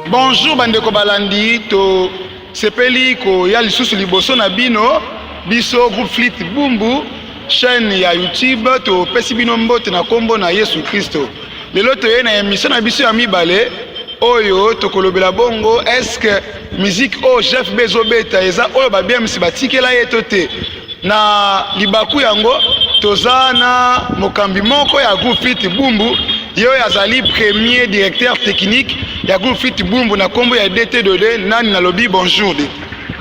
Bonjour bandeko balandi to sepeli ko ya lisusu liboso na bino biso groupe Flit Bumbu chaîne ya YouTube to pesi bino mbote na kombo na Yesu Kristo. Lelo toye na émission na biso ya mibale oyo tokolobela bongo est-ce que musique o Jeff Bezobeta eza oyo ba bien misi batikela yeto te na libaku yango toza na mokambi moko ya groupe Flit Bumbu yo yazali premier directeur technique ya groupe Flit Bumbu na kombo ya DT2D nani na lobby bonjour.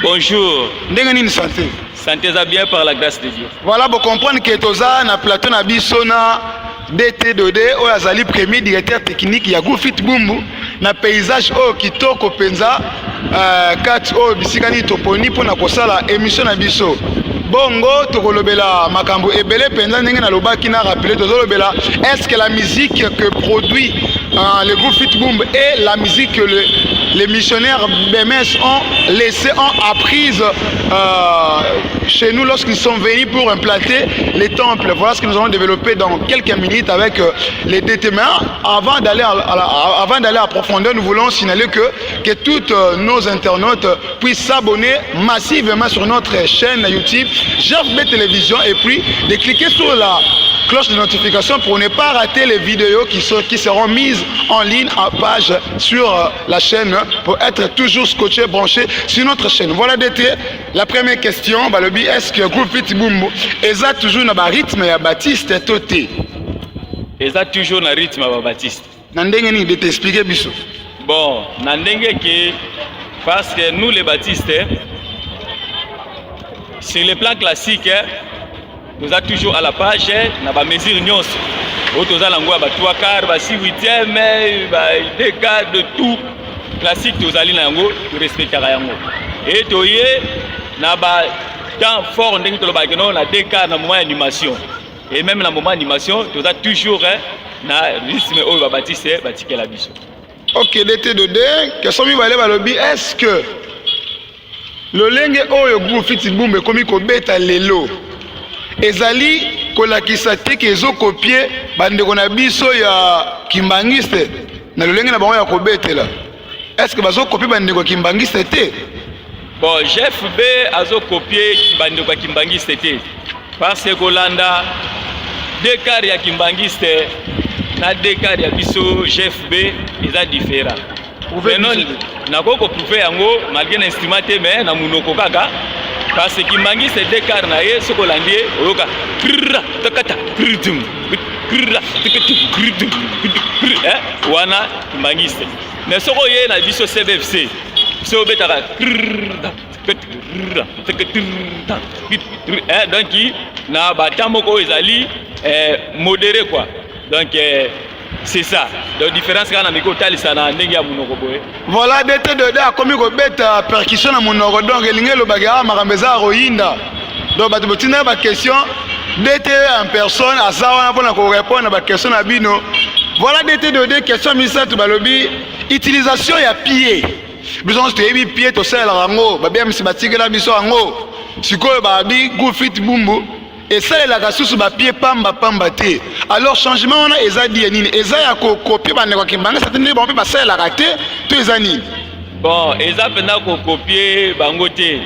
Bonjour. Ndenge nini santé? Santé ça bien par la grâce de Dieu. Voilà, vous comprenez que toza na plateau na biso na DT2D o yazali premier directeur technique ya groupe Flit Bumbu na paysage o kitoko penza kat o bisikani toponi pona kosala émission na biso. Bongo tokolobela makambo ebele penza ndenge na lobaki na rappeler tozolobela est-ce que la musique que produit le groupe Flit Bumbu et la musique que les missionnaires BMS ont laissé, ont apprise chez nous lorsqu'ils sont venus pour implanter les temples. Voilà ce que nous allons développer dans quelques minutes avec les déterminants. Avant d'aller à profondeur, nous voulons signaler que tous nos internautes puissent s'abonner massivement sur notre chaîne YouTube JFB Télévision et puis de cliquer sur la cloche de notification pour ne pas rater les vidéos qui seront mises en ligne à page sur la chaîne pour être toujours scotché, branché sur notre chaîne. Voilà d'été. La première question, Balobi, est-ce que le groupe Flit Bumbu est toujours dans le rythme et Baptiste Toté? Est toujours dans le rythme et Baptiste. Nandenge ni de t'expliquer biso. Bon, nandenge que parce que nous les Baptistes, sur le plan classique, nous sommes toujours à la page, dans la mesure nyons. Nous avons la 3 quarts, 6 huitièmes, 2 quarts de tout classique, nous allons respecter. Et nous avons temps fort, nous avons 2 quarts dans le moment d'animation. Et même dans le moment d'animation, nous avons toujours dans le rythme où nous bâtissons la biso. Ok, DT2D, question balobi, est-ce que le lenge oyo groupe Flit Bumbu komi ko beta lelo ezali kolakisa te ke ezo copier bandeko na biso ya kimbangiste na lolenge na bango ya kobetela? Est-ce que bazo copier bandeko kimbangiste te? Bon, GFB azo copier bandeko kimbangiste te parce que Kolanda deux quarts ya kimbangiste na deux quarts ya biso GFB eza différent. Nakoko prouver yango malgré l'instrument te mais na munoko kaka parce que kimbangiste deux quarts na ye soko landie oyoka takata wana kimbangiste mais soko ye na biso CBFC so betaka donc na batamoko ezali modéré quoi donc c'est ça. La différence quand on a côté ça na ndenge ya munoko boye. Voilà DT2D a komi ko beta percussion na munoko donc elingelo bagara makambeza royinda. Donc batu botina ba question DT en personne azawa na pour répondre ba question na bino. Voilà DT2D question misatu balobi utilisation ya pied. Besoin de yebi pied to sala rango ba bien msibatikela biso rango. Sikoyo ba bi groupe Flit Bumbu et ça la kasusu ba pied pamba te. Alors changement on a ezadi nini eza ya ko copier bande kwa kimbanga satende bon pe ça la raté to ezani. Bon, eza pena ko copier bango te.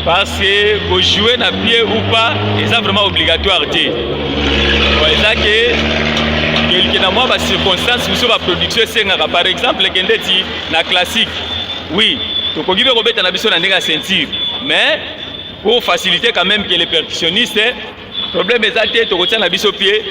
Parce que pour jouer na pied ou pas, eza vraiment obligatoire te. Bon, eza que quelqu'un na moi ba circonstance sur ba production sengaka par exemple kendeti na classique. Oui, to ko gibe ko beta na biso na ndenge ceinture. Mais pour faciliter quand même que les percussionnistes, problème est que tu retiens la biso pied,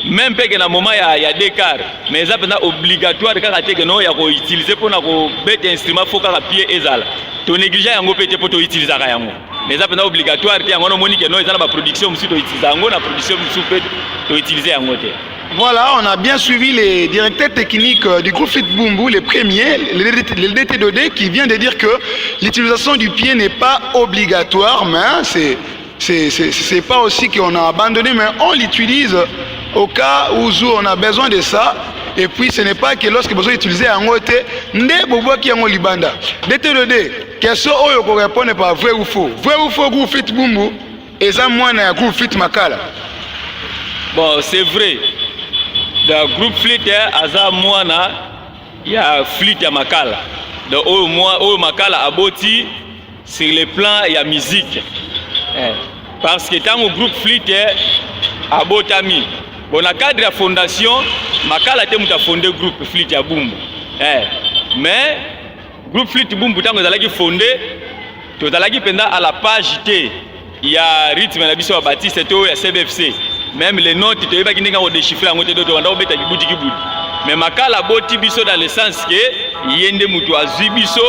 même que dans le moment il y a des quarts, mais ça c'est obligatoire que non il y a utiliser pour mettre instrument faut que pied ezala. Tu négliges yango peut pour utiliser yango. Mais ça c'est obligatoire que yango moni que non ils ont la production aussi tu utiliser yango la production peut tu utiliser yango te. Voilà, on a bien suivi les directeurs techniques du groupe Flit Bumbu, les premiers, le DT2D qui vient de dire que l'utilisation du pied n'est pas obligatoire, mais c'est pas aussi qu'on a abandonné, mais on l'utilise au cas où on a besoin de ça. Et puis ce n'est pas que lorsque vous utilisez un côté, ne bobo qui est libanda. DT2D, question oyo ko répondre par vrai ou faux. Vrai ou faux groupe Flit Bumbu, et ça moi na groupe Flit Makala. Bon, c'est vrai. Le groupe Flit aza mwana ya flûte ya makala. Donc au makala aboti sur le plan ya musique. Parce que tant au groupe flûte abotami. Bon, na cadre ya fondation, makala te muta fondé groupe flûte ya Bumbu. Mais groupe flûte Bumbu tango ezalaki fondé, tozalaki penda à la page T. Il y a rythme na biso Baptiste to ya CBFC. Même les notes te yeba kinga ko déchiffrer en côté d'autres on beta kibudi kibudi. Mais makala boti biso dans le sens que yende mutu azwi biso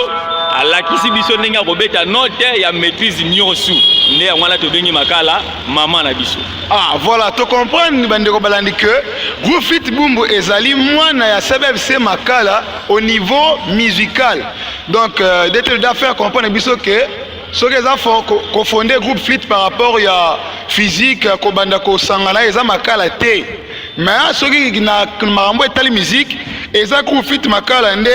alakisi biso ndenge ko beta note ya maîtrise nyonso. Ne ngwana to bengi makala maman na biso. Ah voilà, tu comprends bandeko balandi que groupe flûte Bumbu ezali mwana ya CBFC makala au niveau musical. Donc d'être d'affaire comprendre biso que ce que ça faut fonder groupe flûte par rapport à physique ko banda ko sangana eza makala te. Mais ce qui na marambo etali musique eza groupe flûte makala nde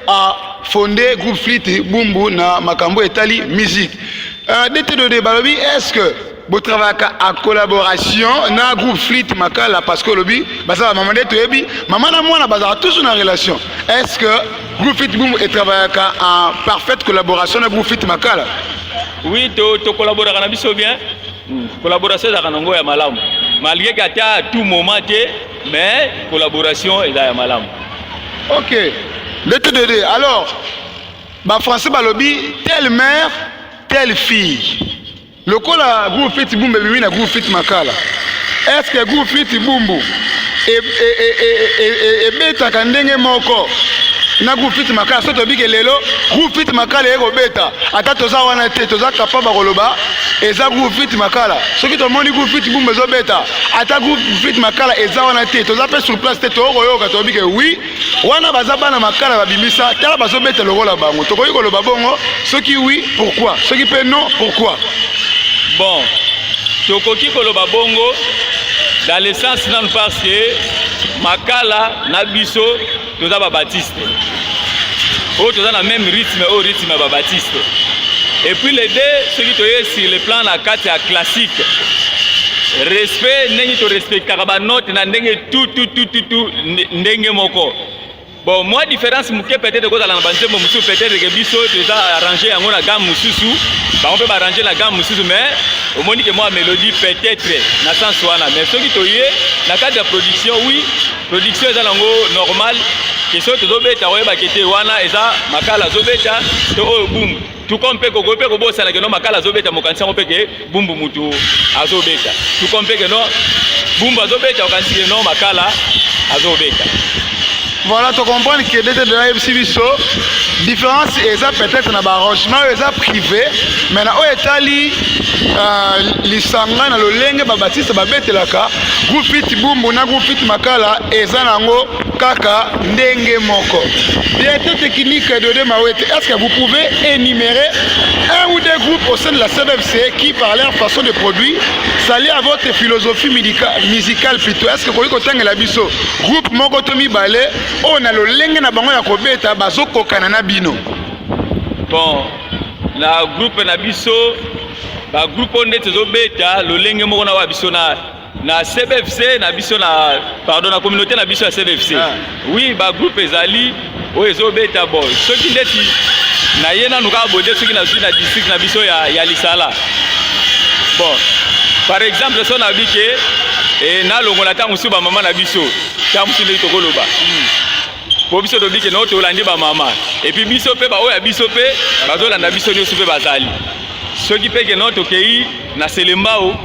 a fondé groupe flûte Bumbu na makambo etali musique. D'être de balobi est-ce que vous travaillez en collaboration na groupe flûte makala parce que lobby basa maman de toyebi maman na moi na basa toujours en relation. Est-ce que groupe flûte Bumbu travaille en parfaite collaboration na groupe flûte makala? Oui, tu collabores avec nous bien. Collaboration est à ya malamu. Malgré qu'à tout moment, mais collaboration est à malamu. Ok. Alors, français balobi, telle mère, telle fille. Le groupe flûte Bumbu est groupe flûte makala. Est-ce que groupe flûte Bumbu est bêta kandenge moko? Na groupe flûte makala soto bike lelo groupe flûte makala eko beta ata toza wana te toza capable koloba eza groupe flûte makala soki to moni groupe flûte Bumbu zo beta ata groupe flûte makala eza wana te toza pe sur place te to koyoka to bike oui wana baza bana makala babimisa tala bazo beta lokola bango to koyi koloba bongo soki oui pourquoi soki pe non pourquoi. Bon tokoki koloba bongo dans le sens non parce que makala na biso toza ba Baptiste. Oh, toza na même rythme au rythme ba Baptiste. Et puis les deux ceux qui toye sur le plan na carte ya classique. Respect ndenge to respect karaba note na ndenge tout ndenge moko. Bon moi différence muke peut-être ko za na banzembo musu peut-être que biso toza arranger yango na gamme mususu. Ba on peut arranger la gamme mususu mais au moins que moi mélodie peut-être na sens wana mais ceux qui toye na carte de production oui production eza nango normal question to zobeta oyeba kete wana eza makala zobeta to oyo Bumbu tout comme pe ko bosa na que no makala zobeta mokanisa ngo peke Bumbu mutu azobeta tout comme pe que no Bumbu azobeta okanisi no makala azobeta. Voilà, tu comprends que dès de la FCBSO, différence est peut-être dans l'arrangement, est privé, mais dans l'Étali, l'Isanga, dans le Lenge, Baptiste, Babetelaka, groupe flûte Bumbu, na groupe flûte makala, et Zanango, Kaka, Ndenge Moko. Directeur technique de Demawete, est-ce que vous pouvez énumérer un ou deux groupes au sein de la CBFC qui, par leur façon de produire, s'allient à votre philosophie musicale plutôt? Est-ce que vous pouvez dire la biso groupe Mokotomi Balé? On a le lenge na bango ya kobeta bazo kokana na bino. Bon, la groupe na biso, ba groupe on est zo beta le lenge moko na wa biso na CBFC na biso na pardon na communauté na biso ya CBFC. Oui, ba groupe ezali o ezo beta bon. Ce qui ndeti na yena nuka bodé ce qui na na district na biso ya Lisala. Bon, par exemple so na bike et na longola ta musu ba mama na biso. Ta musu le tokoloba. Po biso dobi ke no to landi ba mama et puis biso pe ba oya biso pe bazo landa biso nyo supe bazali soki pe ke no to kei na Selembao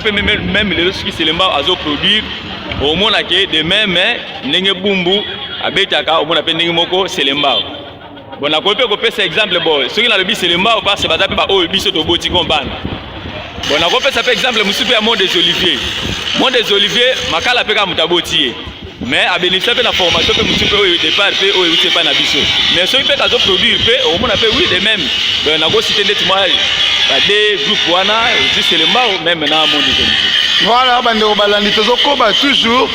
pe même le soki Selembao azo produire au mona ke de même ndenge Bumbu abetaka au mona pe ndenge moko Selembao bon na ko pe ko pesa exemple bon soki na lobi Selembao parce que baza pe ba oyo biso to boti kombana bon na ko pesa pe exemple musupe ya Monde des Oliviers makala pe ka mutaboti mais à bénéficier de la formation que nous pouvons départ pe o c'est pas na biso mais ceux qui peut kazo produire pe au moins pe oui de même na go citer net moi des groupes wana juste le mbao même na Monde des Oliviers. Voilà bande balandi tozo koba toujours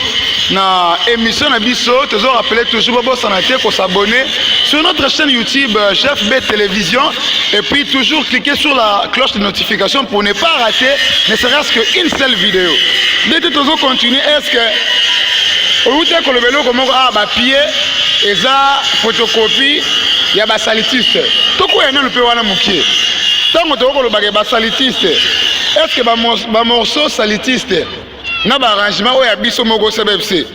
na émission na biso tozo rappeler toujours bo sanate ko s'abonner sur notre chaîne YouTube Chef B Télévision et puis toujours cliquer sur la cloche de notification pour ne pas rater ne serait-ce qu'une seule vidéo. Dès que tozo continuer est-ce que au lieu de le vélo comme pied eza photocopie ya basalutiste tokoya nano mpe wana mokie ntango tokoloba basalutiste est-ce que bamorceau salutiste na baarrangement oyo ya biso moko CBFC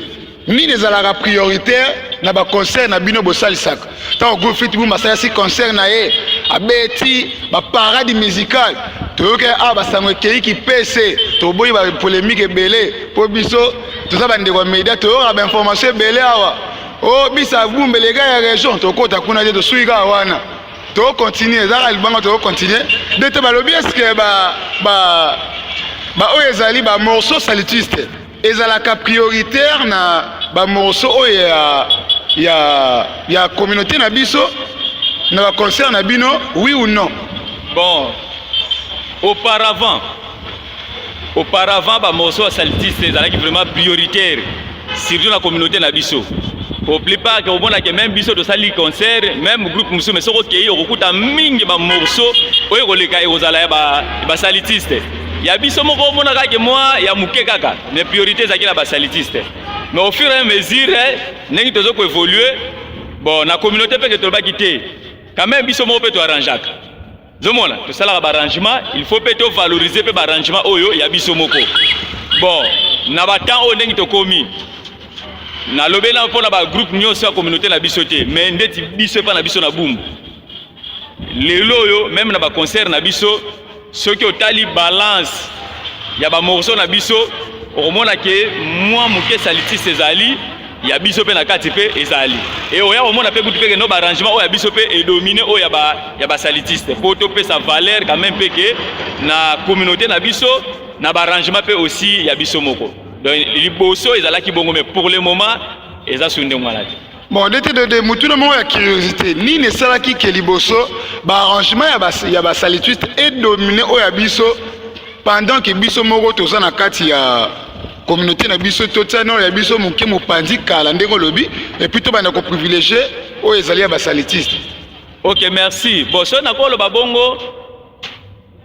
nini ezalaka prioritaire na baconcert na bino bosalisaka ntango groupe fit boum basalisi concert na ye abeti baparade musicale toyoki basango ekeiki pese toboyi bapolémique ebele mpo biso toza bandeko ya média toyoka bainformation ebele awa o bisa bumbelega ya région tokota kuna te tosui kaka wana tokocontinue ezaka libanga tokocontinue nde te balobi eske oyo ezali bamorceau salutiste ezalaka prioritaire na bamorceau oyo ya communauté na biso na baconcert na bino oui ou non? Bon, auparavant bamorceau salutiste ezalaki vraiment prioritaire surtout na communauté na biso. Au plupart que on a que même biso de sali concert même groupe musu mais soko ke yokuta mingi ba morceau oyo koleka ezala ba salutiste ya biso moko mona ka ke moi ya muke kaka mais priorité za kila ba salutiste mais au fur et à mesure nengi tozo ko évoluer bon na communauté pe que to ba quitter quand même biso moko pe to arrangeaka zomona to sala ba arrangement il faut pe to valoriser pe ba arrangement oyo ya biso moko bon na ba temps o nengi to komi na lobela mpona ba groupe nyonso ya communauté na biso te mais ndeti biso pa na biso na bumbu lelo oyo même na ba concert na biso soki otali balance ya ba morceau na biso omona ke moi muke salutiste ezali ya biso pe na kati pe ezali et oya omona pe kutu pe ke no ba arrangement oya biso pe e dominer oya ba salutiste pour to pe sa valeur quand même pe ke na communauté na biso na ba arrangement pe aussi ya biso moko. Donc, liboso ezalaki bongo mais pour le moment eza sunde mwana te. Bon, de mutuna mo ya curiosité ni ne salaki ke liboso ba arrangement ya ba salutiste et dominé o ya biso pendant que biso moko toza na kati ya communauté na biso totano ya biso muke mopandi kala ndeko lobi et puis to bana ko privilégier o ezali ya ba salutiste. OK, merci. Bon, so na ko lo babongo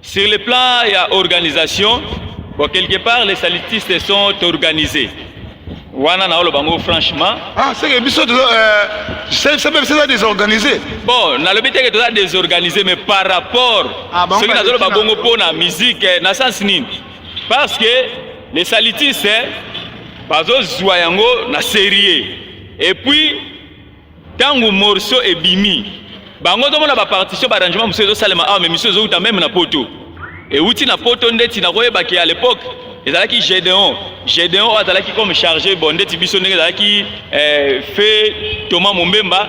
sur le plan ya organisation. Bon, quelque part, les salutistes sont organisés. Wana na olo bango franchement. Ah, c'est que biso c'est même ça désorganisé. Bon, na le but que tout désorganisé mais par rapport ce qui na olo bango pour la musique na sens nini. Parce que les salutistes bazo zwayango na sérieux. Et puis tango morceau et bimi. Bango to mona ba partition ba arrangement monsieur salema mais monsieur zo même na poto. Et outi na poto ndeti na koyeba ki à l'époque ezalaki Gédéon azalaki comme chargé bon ndeti biso ndenge ezalaki fait Thomas Mombemba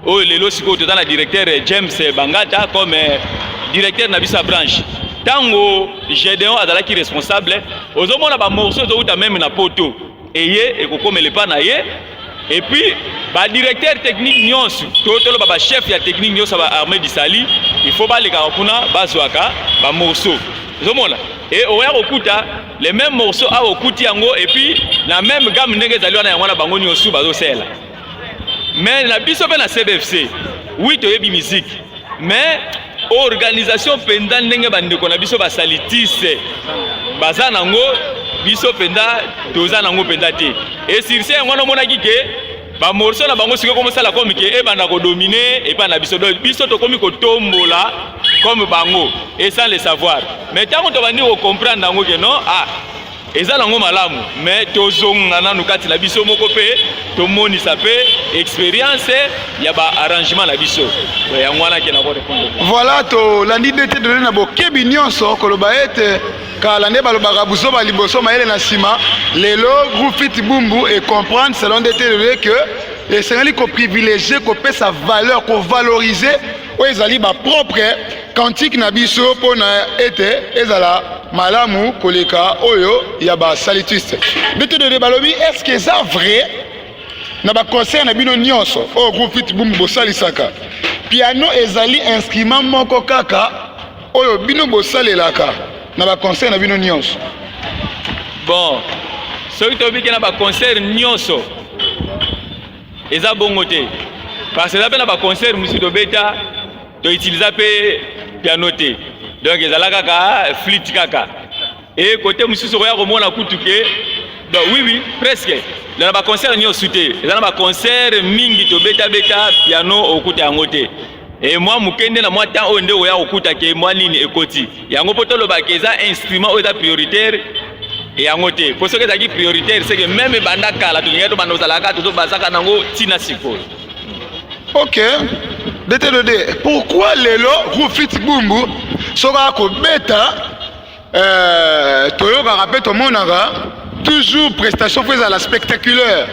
o lelo siko to na directeur James Bangata comme directeur na bisa branche tango Gédéon azalaki responsable ozomona ba morceau zo uta même na poto eye ekokomele pa na ye et puis ba directeur technique nyonso totolo ba chef ya technique nyonso ba armée du Sali il faut ba le kuna bazwaka ba morceau zomona et oya okuta les mêmes morceaux a okuti yango et puis la même gamme ndenge zaliwa na yango na bango nyonso bazo sela mais na biso pe na CBFC oui to yebi musique mais organisation penda ndenge bandeko na biso ba salutiste baza nango biso penda toza nango penda te et sur ce yango na mona kike ba morceau na bango siko comme ça la comme ke e bana ko dominer et pas na biso biso to komi ko tombola comme bango et sans le savoir mais tant on bandi ko comprendre nango ke non eza nango malamu mais tozonga nanu kati na biso moko pe to moni sa pe expérience ya ba arrangement na biso yango wana ke na ko répondre. Voilà to la idée te donner na bokebi nyonso ko loba ete kala nde balobaka buso ba liboso maele na sima lelo groupe fit bumbu et comprendre selon des télé que les sénégalais ko privilégier ko pe sa valeur ko valoriser o ezali ba propre cantique na biso pona ete ezala malamu koleka oyo ya ba salutiste bete de balobi est-ce que ça vrai na ba concert na bino nyonso o groupe fit bumbu bosalisaka piano ezali instrument moko kaka oyo bino bosalelaka na ba concert na bino nyonso. Bon, soki tobi na ba concert nyonso eza bongo te parce que na ba concert musi to beta to utiliser pe piano te donc ezala kaka flûte kaka et côté musi so ya komona kutuke donc oui presque dans ba concert nyo souté dans ba concert mingi to beta piano okuta yango te et moi mukende na moi temps onde oya okuta ke moi nini ekoti yango poto lo ba keza instrument oza prioritaire et yango te pour ce que ça qui prioritaire c'est que même banda kala to ngeto banda ozalaka to bazaka nango tina siko. OK. DT2D, pourquoi lelo Rufit Bumbu soka ko beta toyoka rappel to monaka toujours prestation faisant la spectaculaire.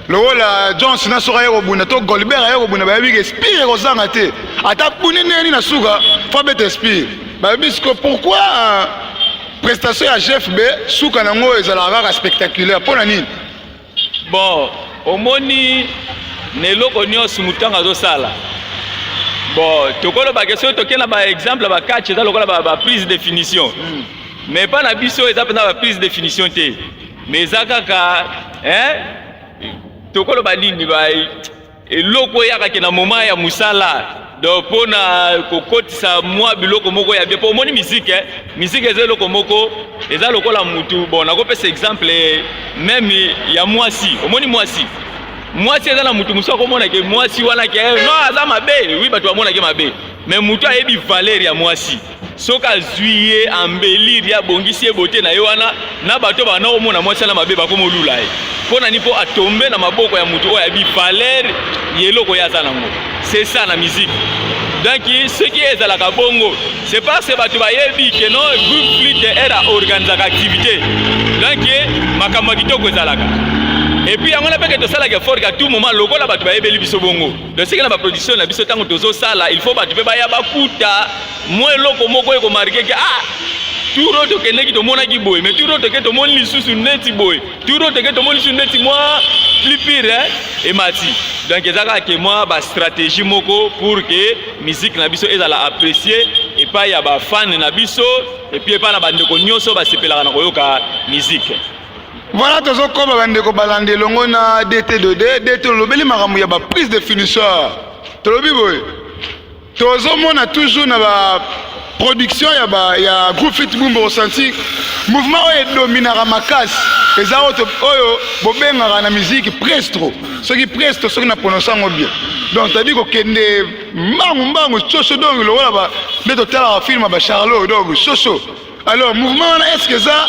Le rôle à John Cena sera au bout, to Goldberg au bout, baby expire aux angate. Ata punene na suga, faut bête expire. Baby pourquoi prestation à Jeff B suka nango ezalaka spectaculaire pour nani? Bon, au moni neloko nyos mutanga zo sala. Bon, tokolo ba question tokena ba exemple ba catch za lokola ba prise de définition. Mais pas na biso eza pena ba prise de définition te. Mais zakaka tokolo ba nini ba eloko yaka ke na moment ya musala donc pona kokotisa mwa biloko moko ya bien po moni musique musique eza eloko moko eza lokola mutu bon nakopesa exemple même ya mwasi omoni mwasi eza na mutu muso komona ke mwasi wana ke no aza mabe oui bato bamona ke mabe mais mutu ayebi valeur ya mwasi soka zuiye embellir ya bongisi ebote na yo wana na bato bana komona mwasi na mabe bakomolula ye pona nipo atombe na maboko ya mutu oya bi valeur yeloko ya zanango c'est ça la musique. Donc ce qui est à la kabongo c'est parce que bato bayebi ke no groupe fleet era organiser activité donc makambo kitoko ezalaka. Et puis on a pas que tout ça là fort à tout moment logo là bato bayebeli biso bongo donc c'est que na ba production na biso tango tozo sala il faut bato pe baya bakuta moi loko moko eko marqué que turo to keneki to mona ki boy mais turo to ke to moni lisusu neti boy turo to ke to moni lisusu neti moi plus pire et mati donc ezaka ke moi ba stratégie moko pour que musique na biso ezala apprécier et pas ya ba fan na biso et puis pas na bandeko nyonso ba sepelaka na koyoka musique. Voilà tozo koba bandeko balande longo na DT2D DT lobeli makambo ya ba prise de finisseur tolobi boy tozo mona toujours na ba production ya groupe Fit Bumbu ressenti mouvement oyo dominera makasi eza oyo bobengaka na musique prestro soki presto soki na prononçango bien donc c'est-à-dire kokende mbangu chocho donc lokola ba nde totalaka film ba Charlot donc chocho alors mouvement wana est-ce que ça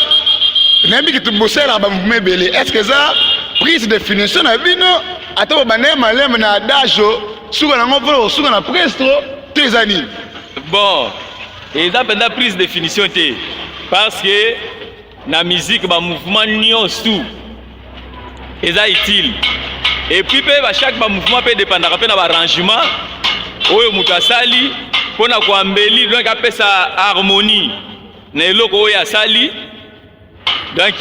nayebi ke tobosela ba mouvement ebele est-ce que ça prise de définition na bino ata bobandeye maleme na adajo suka nango mpona kosuka na prestro to eza nini? Bon et ça pendant prise de définition te parce que na musique ba mouvement nyonso eza utile et puis pe ba chaque ba mouvement peut dépendre pe na ba arrangement oyo mutu asali pona ko ambeli donc apesa harmonie na eloko oyo asali donc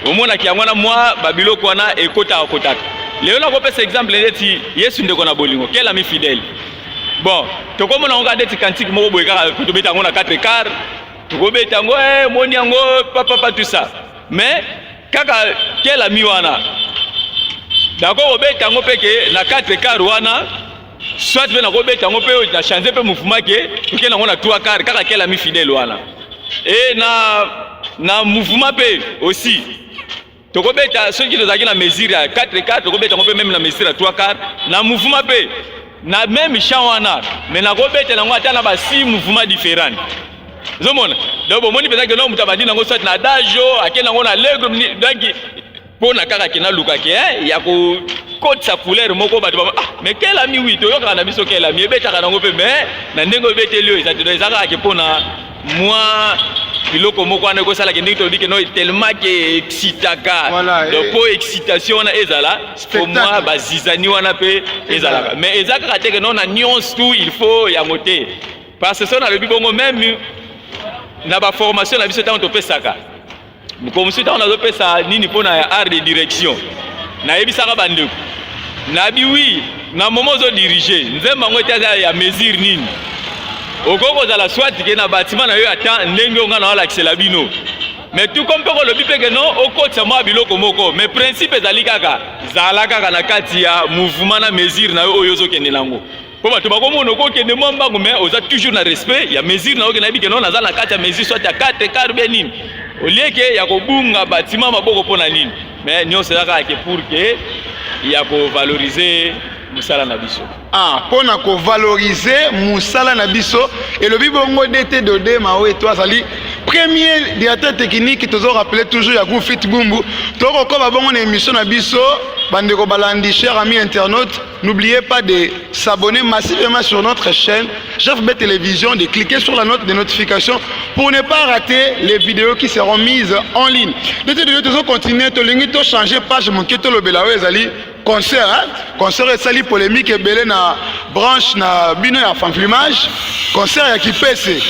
omona ki yango na moi ba biloko wana ekota leo na ko pesa exemple neti Yesu ndeko na bolingo quel ami fidèle. Bon, tokomona on regarde ti cantique moko boy kaka to beta ngo na 4 quarts, to beta ngo moni yango papa tout ça. Mais kaka quel ami wana. D'accord, beta ngo peke na 4 quarts wana, soit be na ko beta ngo pe na changer pe mouvement ke, to na ngo na 3 quarts kaka quel ami fidèle wana. Et na mouvement pe aussi. Toko beta ceux qui tozaki na mesure à 4 quarts, toko beta ngo pe même na mesure à 3 quarts, na mouvement pe na même chant wana mais na kobeta nango ata na ba 6 mouvements différents zomona donc bomoni pesa que no mutabandi nango soit na dajo akena nango na lego donc pona kaka kena luka ke ya ko kotsa couleur moko bato mais quel ami oui to yoka na biso quel ami ebeta nango pe mais na ndengo betelio ezaka ke pona moi biloko moko wana ko sala ke ndito dike no tellement que excitaka donc po excitation na ezala pour moi bazizani wana pe ezala mais ezaka kate que non na nyonso tout il faut ya moté parce que ça na le bibongo même na ba formation na biso tanto pesaka comme si on a pesa nini pona art de direction na yebisaka bandeko na bi oui na moment zo diriger nzemba ngo tia ya mesure nini okoko za la soit que na bâtiment na yo ata ndenge nga na la bino mais tout comme peko lobi peke non okotsa mwa biloko moko mais principe ezali kaka zala kaka na kati ya mouvement na mesure na yo oyo zo kende nango po bato bakomona ko kende mwa mbangu mais oza toujours na respect ya mesure na yo ke na bi ke non na za na kati ya mesure soit ya 4 quarts bien nini olieke ya kobunga bâtiment maboko pona nini mais nous c'est là que pour que il y a pour valoriser musala na biso. Ah, pour na valoriser musala na biso et le bibongo DT de Mawe toi sali premier directeur technique qui toujours rappelé toujours ya groupe Fit Bumbu toko ko ba bongo na émission na biso bandeko balandi chers amis internautes n'oubliez pas de s'abonner massivement sur notre chaîne JFB Télévision, de cliquer sur la note de notification pour ne pas rater les vidéos qui seront mises en ligne. DT de toujours continuer to lingi to changer page mon keto lo belawe ezali concert, hein? Concert et sali polémique et belé na branche na bino ya fanflimage concert ya kipese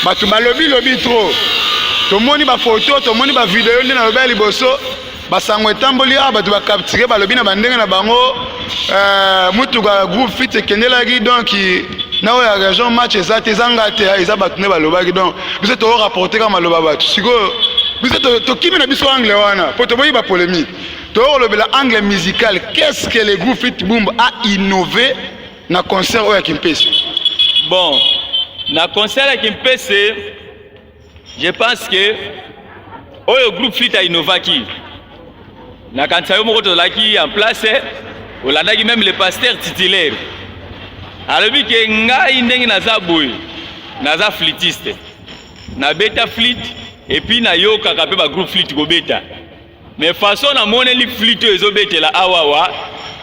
batu balobi lobi trop tomoni ba photo tomoni ba vidéo ndina lobi liboso basango etamboli a batu ba capturer balobi na bandenge na bango mutu ga groupe Fit kendelaki donc na oya région match ezate zangate eza batu ne balobaki donc biso to rapporter ka maloba batu siko biso to kimi na biso anglais wana po to boyi ba polémique. Le angle musical, qu'est-ce que le groupe Fit Bumbu a innové dans le concert au Kimpese? Bon, dans le concert à Kimpese, je pense que le groupe Fit a innové qui? Dans le concert qui en place, on a même le pasteur titulaire. Alors que ngai ndenge naza boy, naza flûtiste, na beta flûte et puis na yo kakape ba groupe Fit go beta. Mais façon na mone li flûte ezobetela awawa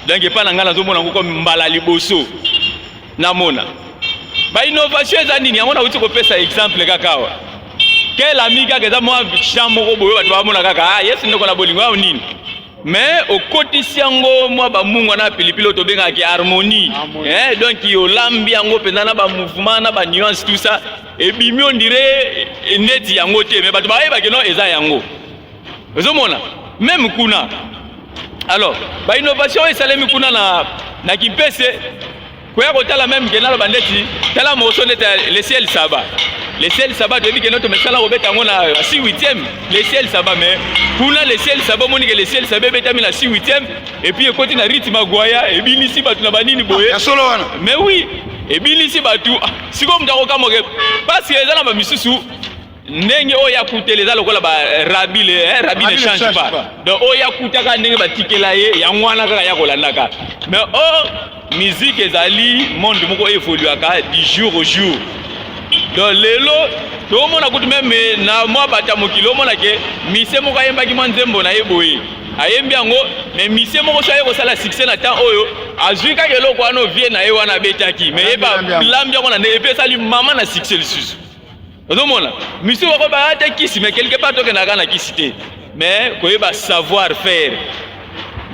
donc pas na ngana zomona ngoko mbala liboso na mona ba innovation za nini yango na uti ko pesa exemple kakawa quel ami kaka za moi chambo ko boyo ba mona kaka ah yes ndoko na bolingo au nini mais au kotisi yango moi ba mungu na pilipili to benga ki harmonie donc yo lambi yango penza na ba mouvement na ba nuance tout ça et bimi on dirait neti yango te mais ba ba ke no eza yango ozomona même kuna alors ba innovation esalemi kuna na Kimpese koya kotala même ke na bandeti tala moso neta le ciel saba to bi ke notre mesala robeta ngona 6/8e le ciel saba mais kuna le ciel saba moni ke le ciel saba betami na 6/8e et puis ekoti na rythme agwaya e binisi batu na banini boye ya solo wana mais oui e binisi batu siko mtako kama parce que ezana ba misusu ndenge oya kuteleza lokola ba rabi ne change pas donc oya kutaka ndenge batikela ye ya ngwana kaka ya kolandaka mais musique ezali monde moko évoluaka du jour au jour donc lelo to mona kutu même na moi bata mokilo mona ke mise moko ayembaki mwa nzembo na yeboye ayembi yango mais mise moko so aye kosala succès na temps oyo azwi kaka eloko wana vie na ye wana betaki mais yeba lambi yango na nde epesali mama na succès lisusu. Ozomona monsieur wako ba ata kisi mais quelque part toke na kana kisi te mais koyeba savoir faire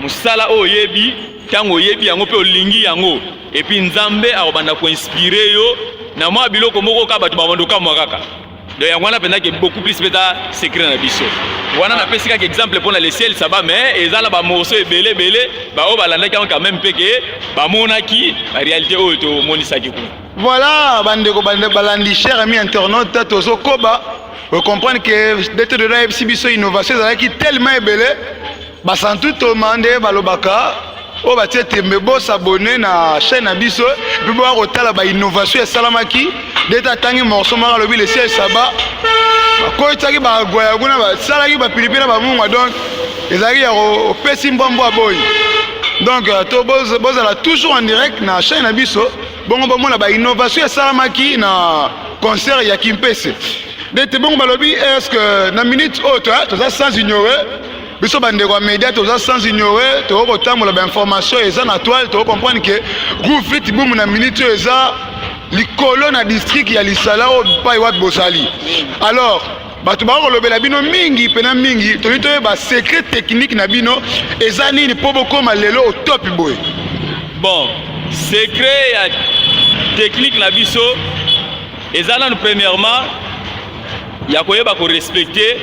musala oyebi tango oyebi yango pe olingi yango et puis nzambe akobanda ko inspirer yo na mwa biloko moko ka batu bamondoka mwa kaka donc yango wana penza ke beaucoup plus beta secret na biso wana na pesi kaka exemple pour na le ciel saba mais ezala ba morceau ebele ba o balandaki quand même pe ke ba monaki la réalité oyo to monisaki kuna. Voilà, bandeko balandi cher ami internaute tozo koba vous comprenez que DT de la FCBiso innovation qui tellement ebele basantu to mande balobaka o batie tembe bo s'abonner na chaîne na biso puis bo rotala ba innovation esalamaki DT tangi morceau mara lobi le ciel saba ko tsaki ba goya kuna ba salaki ba pilipila ba munga donc ezaki ya o pesi mbombo aboy donc to bozala toujours en direct na chaîne na biso bongo bomona ba innovation esalamaki na concert ya Kimpese DT bongo balobi est-ce que na minute autre to ça sans ignorer biso bandeko média to ça sans ignorer to kotambola ba information eza na toile to comprendre que groupe Fit Bumbu na minute eza likolo na district ya Lisala o pa iwat bosali alors batu ba kolobela bino mingi pena mingi to ba secret technique na bino eza nini po bokoma lelo au top boy. Bon secret ya technique na biso ezana premièrement ya koyeba ko respecter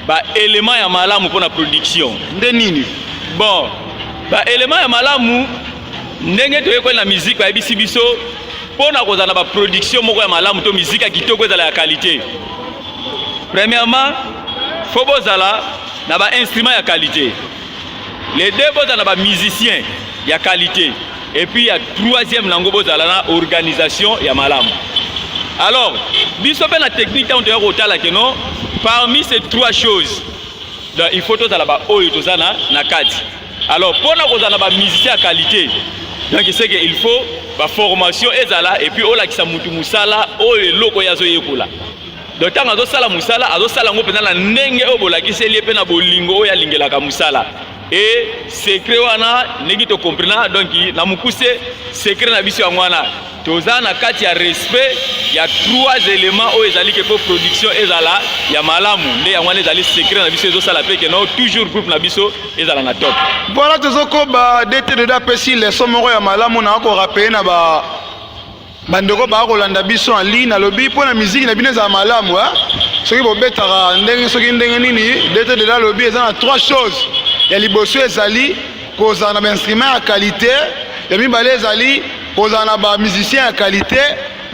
ba élément ya malamu pour la production nde nini bon ba élément ya malamu ndenge to yeko na musique ba bisi biso pour na kozana ba production moko ya malamu to musique kitoko ezala ya qualité. Premièrement faut bozala na ba instrument ya qualité, les deux bozala na ba musicien ya qualité et puis ya troisième lango bozala na organisation ya malamu. Alors biso pe na technique on doit rotala que non parmi ces trois choses donc il faut tozala ba oyo tozana na kati. Alors pona kozana ba musicien à qualité, donc c'est que il faut ba formation ezala et puis olakisa mutu musala oyo loko yazo yekola. Donc tant azo sala musala azo sala ngo pena na ndenge o bolakisa lié pena bolingo oyo alingelaka musala. Et secret wana negi to comprendre donc na mukuse secret na biso ngwana tozana kati ya respect ya 3 éléments oyo ezali ke pour production ezala ya malamu nde ya ngwana ezali secret na biso ezo sala pe que non toujours groupe na biso ezala na top. Voilà tozoko ba DT de pesi les somero ya malamu na ko rappeler na ba bandeko ba kolanda biso en ligne na lobby pour la musique na bino za malamu hein. Soki bo betara ndenge soki ndenge nini DT de la lobby ezana 3 choses. Ya liboso ezali kozana ba instrument ya qualité, ya mibale ezali kozana ba musicien ya qualité,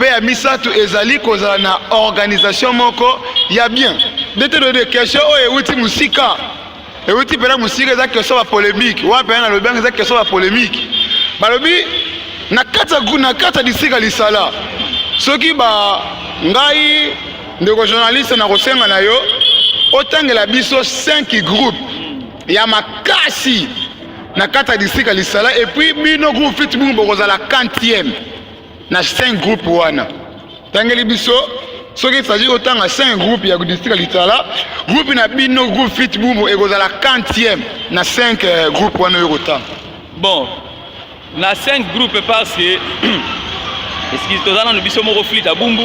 pe ya misatu ezali kozana na organisation moko ya bien. DT de question o euti musika. Euti pena musika za question ba polémique, wa pena na lobby za question ba polémique. Ba lobby na kata disika lisala. Soki ba ngai ndeko journaliste na kosenga na yo otangela biso 5 groupes ya makasi na kata district alisala et puis bino groupe fit bumbo kozala 40e na 5 groupes wana tangeli biso soki s'agit autant à 5 groupes ya district alisala groupe na bino groupe fit bumbo ekozala 40e na 5 groupes wana yokota. Bon na 5 groupes parce que est-ce que tozana no biso moko flit abumbu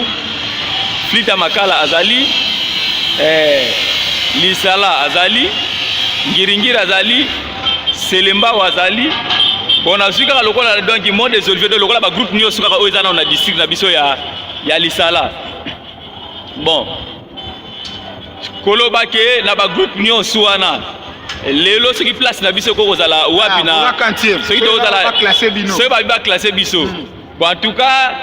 flit makala azali lisala azali Ngiringira azali, Selemba wazali, bon azika lokola donc monde désolvé de lokola ba groupe nyo suka oizana na district na biso ya lisala. Bon. Koloba ke na ba groupe nyo suana. Lelo ce qui place na biso ko kozala wapi na. Ce qui doit la classer bino. Ce ba classer biso. Bon en tout cas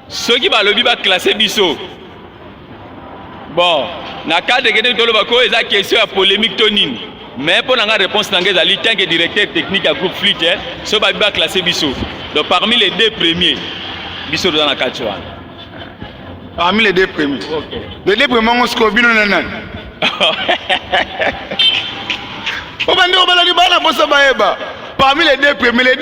ceux qui ba lobi ba classer biso. Bon, na cadre de toloba ko eza question ya polémique tonine. Mais pour la réponse n'engage à l'ITAN que directeur technique à groupe Fleet, ce va classer Bisso. Donc parmi les 2 premiers, Bisso dans la 4. Parmi les 2 premiers. Ok. Les 2 premiers, on se combine nanan. Parmi les 2 premiers,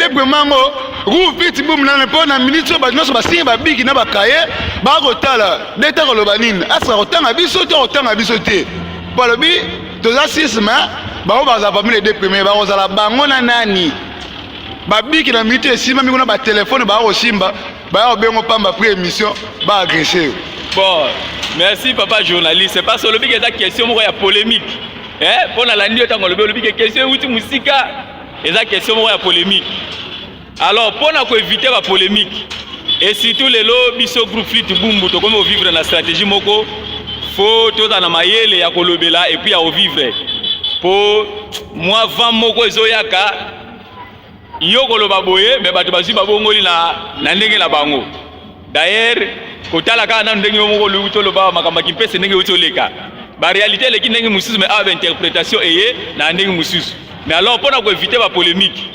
groupe Fleet boum na pas na minute ba nyonso ba singa ba bigi na ba kaye ba kotala deta ko lobanine asa kotanga biso to kotanga biso te. Balobi toza 6 mais ba baza parmi les 2 premiers ba kozala bango na nani ba bigi na minute esima mikuna ba téléphone ba kosimba ba bengo pamba pour émission ba agresser. Bon, merci papa journaliste, c'est pas solo bigi eza question moko ya polémique. Pour la landi otango lobi bigi question uti musika eza question moko ya polémique. Alors pour na ko éviter la polémique et surtout les biso groupe Fleet Bumbu to comme vivre na stratégie moko faut tout na mayele ya kolobela et puis ya vivre pour moi vent moko ezoyaka yo koloba boye mais bato bazi babongoli na ndenge la bango d'ailleurs kotala ka na ndenge moko luto loba makamba kimpese ndenge utoleka ba réalité le ndenge mususu mais avec interprétation eye na ndenge mususu mais alors pour na ko éviter la polémique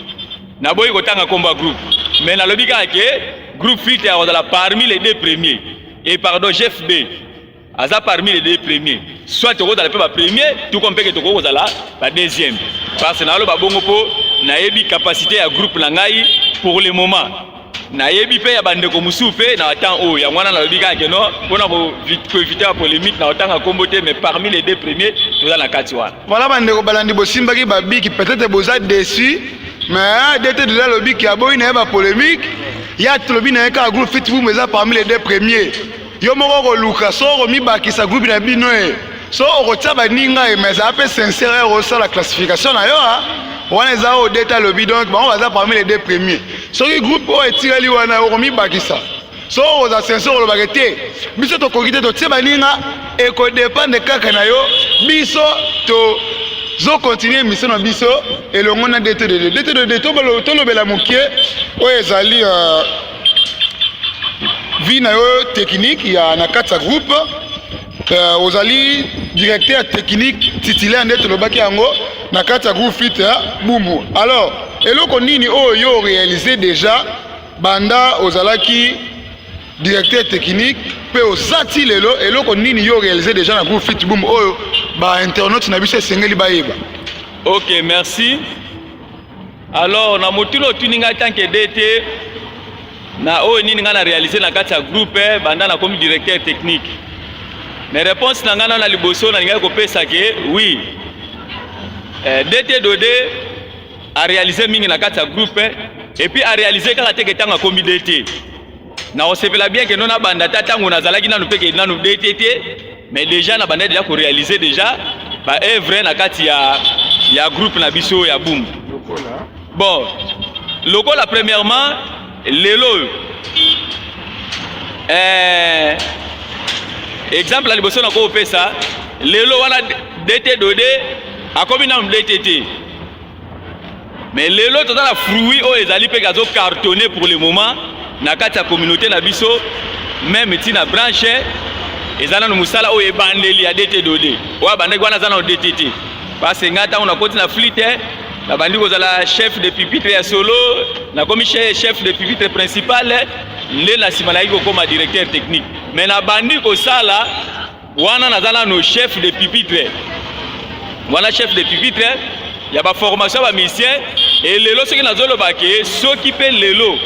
na boy kotanga combat groupe mais na lobika ke groupe Fleet est parmi les 2 premiers et pardon Jeff B aza parmi les 2 premiers soit toko dans le premier tout comme que toko kozala ba deuxième parce que na lo ba bongo po na yebi capacité à groupe na ngai pour le moment na yebi pe ya bandeko musu pe na temps o ya mwana na lobika ke no pona ko éviter la polémique na otanga kombote mais parmi les 2 premiers tout dans la katiwa voilà bandeko balandi bosimba ki babiki peut-être boza déçu. Mais DT de la lobby qui a beau une polémique, il y a tout le lobby dans groupe Fit Boom parmi les 2 premiers. Yo moko luka so mi ba ki sa groupe na bino e. So okotsa ba ninga e mais ça peut sincère au la classification na yo ha. Wana za o DT lobby donc on va parmi les 2 premiers. So le groupe o etirali wana o mi ba ki sa. So o za sincère o ba kete. Biso to kokite to tse ba ninga e ko dépendre kaka na yo. Biso to zo continuer mission na biso et le monde DT de to lobela mokie o ezali vi na yo technique ya na kata groupe ozali directeur technique titulaire ndeto lobaki yango na kata groupe Fleet Bumbu. Alors eloko nini o yo réalisé déjà banda ozalaki directeur technique pe osati lelo eloko nini yo réalisé déjà na groupe Fit Boom oyo ba internaute na biso esengeli bayeba. Ok, merci. Alors na motuno tuninga tant que DT na oyo nini nga na réaliser na kati ya groupe banda na comme directeur technique. Mais réponse na nga na liboso na linga ko pesa ke oui. DT Dodé a réalisé mingi na kati ya groupe et puis a réalisé kaka teke tanga comme DT. Na osepela bien que non na banda tango na zalaki na nupeke na nu DTT mais déjà na banda déjà ko réaliser déjà ba œuvre na kati ya groupe na biso ya Boom. Bon, lokola premièrement lelo exemple la liboso na ko pesa lelo wana DT Dodé akomi na DTT. Mais lelo toza la fruit o ezali pe gazo cartonné pour le moment na kati ya communauté na biso même ti na branche ezana no musala o ebandeli ya DT Dodé. Wa bandeki wana zana o DTT. Parce que ngata on a continué na flite na bandi kozala chef de pupitre ya solo na komi chef de pupitre principal nde na sima na yiko koma directeur technique. Mais na bandi kosala wana nazala no chef de pupitre. Wana chef de pupitre ya ba formation ba musicien et lelo ce que nazolo bake soki pe lelo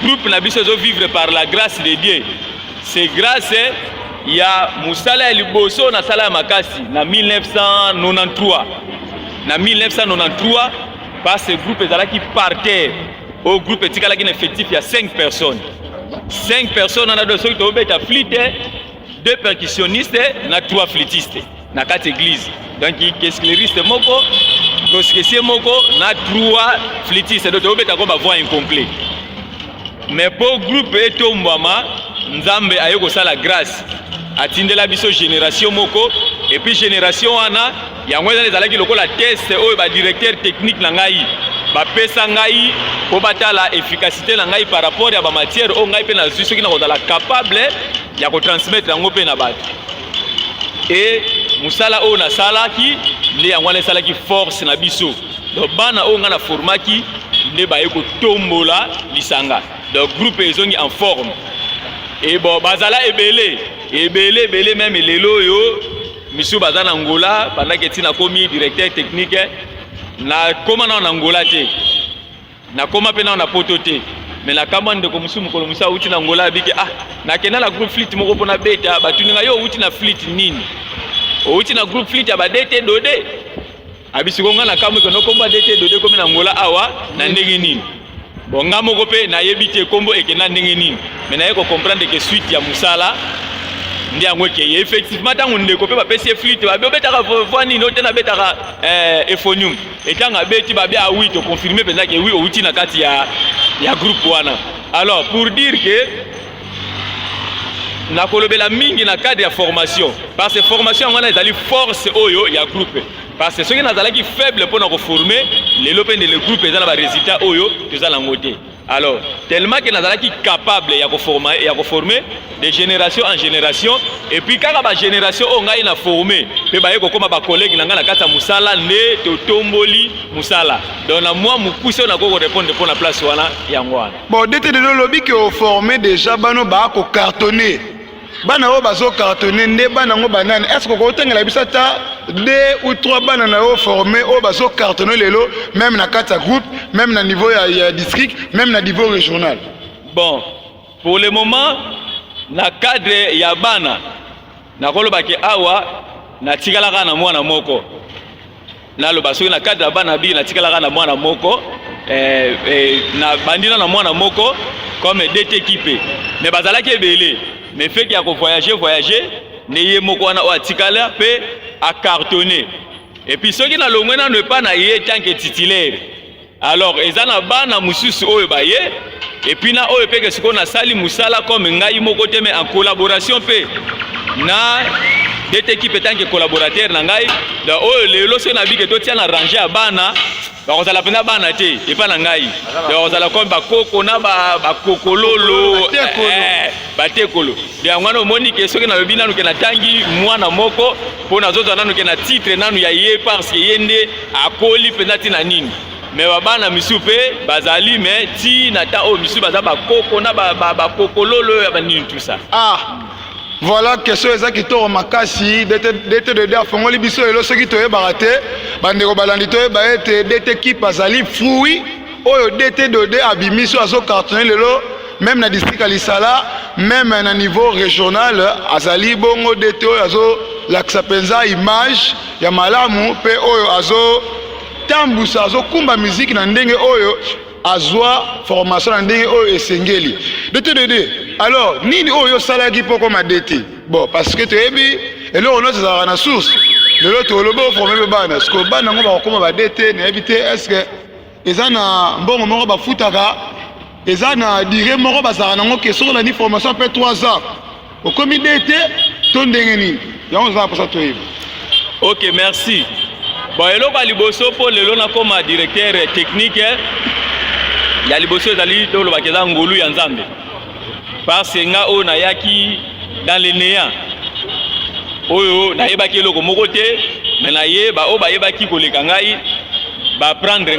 groupe na biso zo vivre par la grâce de Dieu. C'est grâce ya musala ya liboso na sala ya makasi na 1993. Na 1993 parce que groupe ezalaki par terre au groupe etikala ki effectif ya 5 personnes. 5 personnes on a deux soki to beta flûte, 2 percussionnistes na 3 flûtistes na 4 églises. Donc kesclériste moko, goskesier moko na 3 flûtistes donc to beta ko ba voix incomplet. Mais pour groupe etombama nzambe ayoko sala grâce atindela biso génération moko et puis génération wana yango ezalaki lokola test oyo ba directeur technique na ngai ba pesa ngai po batala efficacité na ngai par rapport ya ba matière o ngai pe na zuso ki na kozala capable ya ko transmettre yango pe na bato et musala o na salaki nde yango na salaki force na biso donc bana o nga na formaki nde ba yeko tombola lisanga donc groupe ezongi en forme et bon bazala ebele même lelo yo misu bazana Angola pendant que tina komi directeur technique na koma na Angola te na koma pe na poto te mais na kamande ko musu mukolo musa uti na Angola biki na kena la groupe fleet moko pona beta batuninga yo uti na fleet nini uti na groupe fleet ya ba DT Dodé abisi ko ngana kamwe ko no komba DT Dodé komi na Angola awa na ndenge nini bon nga moko pe na yebite kombo ekena ndenge nini mais na yeko comprendre que suite ya musala ndi yango ke effectivement tango ndeko pe ba pesi flûte ba betaka voix nini otena betaka euphonium etanga beti ba bia oui to confirmer penza que oui outi na kati ya groupe wana. Alors pour dire que na kolobela mingi na cadre ya formation parce que formation wana ezali force oyo ya groupe parce que ceux qui nazalaki faible pour na ko former les lopende le groupe ezala ba résultat oyo tozala ngote. Alors tellement que nazalaki capable ya ko former de génération en génération et puis kaka ba génération o ngai na former pe ba yeko koma ba collègue na nga na kata musala ne to tomboli musala donc na moi mukuse na ko répondre pour la place wana yango wana. Bon DT Dodé lobi que o former déjà bano ba ko cartonner bana o bazo cartonner nde bana ngo banane est-ce que ko tengela bisata 2 ou 3 bana na o former o bazo cartonner lelo même na kata groupe même na niveau ya district même na niveau régional. Bon pour le moment na cadre ya bana na koloba ke awa na tikalaka na mwana moko na loba soki na cadre ya bana bi na tikalaka na mwana moko na bandina na mwana moko comme DT équipe mais bazalaki ebele mais fait qu'il y a voyager ne ye moko wana o atikala pe a cartonner et puis soki na longwena ne pas na ye tant que titulaire alors ezana bana mususu oyo ba ye et puis na oyo pe que siko na sali musala comme ngai moko te mais en collaboration pe na DT équipe tant que collaborateur na ngai da oyo lelo so na bi que to tia na ranger ya bana bakozala pena bana te epa na ngai bakozala comme bakoko na bakokololo batekolo de yango wana omoni ke soki na lobi nanu ke na tangi mwana moko mpo nazozwa nanu ke na titre nanu ya ye parce que ye nde akoli mpenza ntina nini mais babana misu pe bazali mais ti na ta o misu baza bakoko na bakokololo ya banini tout ça. Ah, voilà question eza kitoko makasi DT2D afongoli biso elo soki toyebaka te bandeko balandi toyeba ete DT ki bazali fruit oyo DT2D abimiso azo cartonné lelo même na district ya Lisala même na niveau régional azali bongo DT oyo azo lakisa penza image ya malamu pe oyo azo tambusa azo kumba musique na ndenge oyo azwa formation na ndenge oyo esengeli. DT2D alors nini oyo salaki poko ma DT bon parce que toyebi eloko nyonso ezalaka na source lelo toloba oforme bana parce que bana ngo bakokoma ba DT nayebi te est-ce que eza na mbongo moko bafutaka eza na dire moko bazalaka nango ke soki olandi formation mpe 3 ans okomi DT to ndenge nini yango ezala mposa toyebi. Ok, merci. Bon, eloko liboso po lelo na koma directeur technique ya liboso ezali to lobaka eza ngolu ya Nzambe parce nga o na yaki dans le néant oyo na yebaki eloko moko te mais na yeba o ba yebaki koleka ngai ba prendre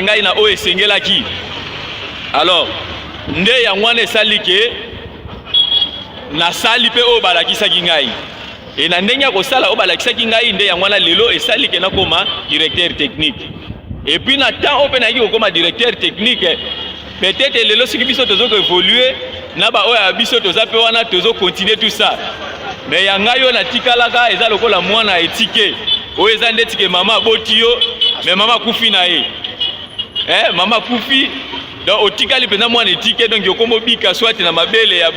ngai na o esengelaki. Alors nde ya ngwana esali ke na sali pe o balakisaki ngai et na ndenge ya kosala o balakisaki ngai nde ya ngwana lelo esali ke na koma directeur technique. Et puis na temps open naki kokoma directeur technique peut-être lelo soki biso tozo évoluer na ba oya biso toza pe wana tozo continuer tout ça mais ya ngai yo na tikalaka eza lokola mwana etike oyo eza nde tike mama boti yo mais mama kufi na ye mama kufi donc otikali pena mwana etike donc yokomo bika soit na mabele ya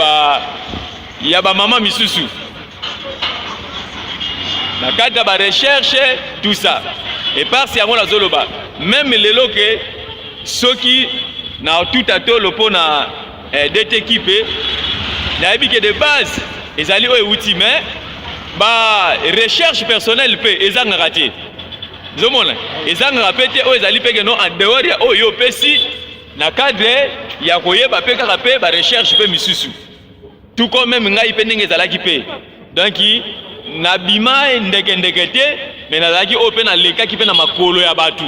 ba mama misusu na kata ba recherche tout ça et parce ya ngona zoloba même lelo ke soki na tout à tolo pona DT équipe na ebike de base ezali o outil mais ba recherche personnelle pe ezanga raté zomona ezanga rapete o ezali pe no en dehors ya o yo pesi na cadre ya koyeba pe kaka pe ba recherche pe misusu tout comme même ngai pe ndenge ezalaki pe donc na bima ndeke te mais nazalaki o pe na lekaki pe na makolo ya batu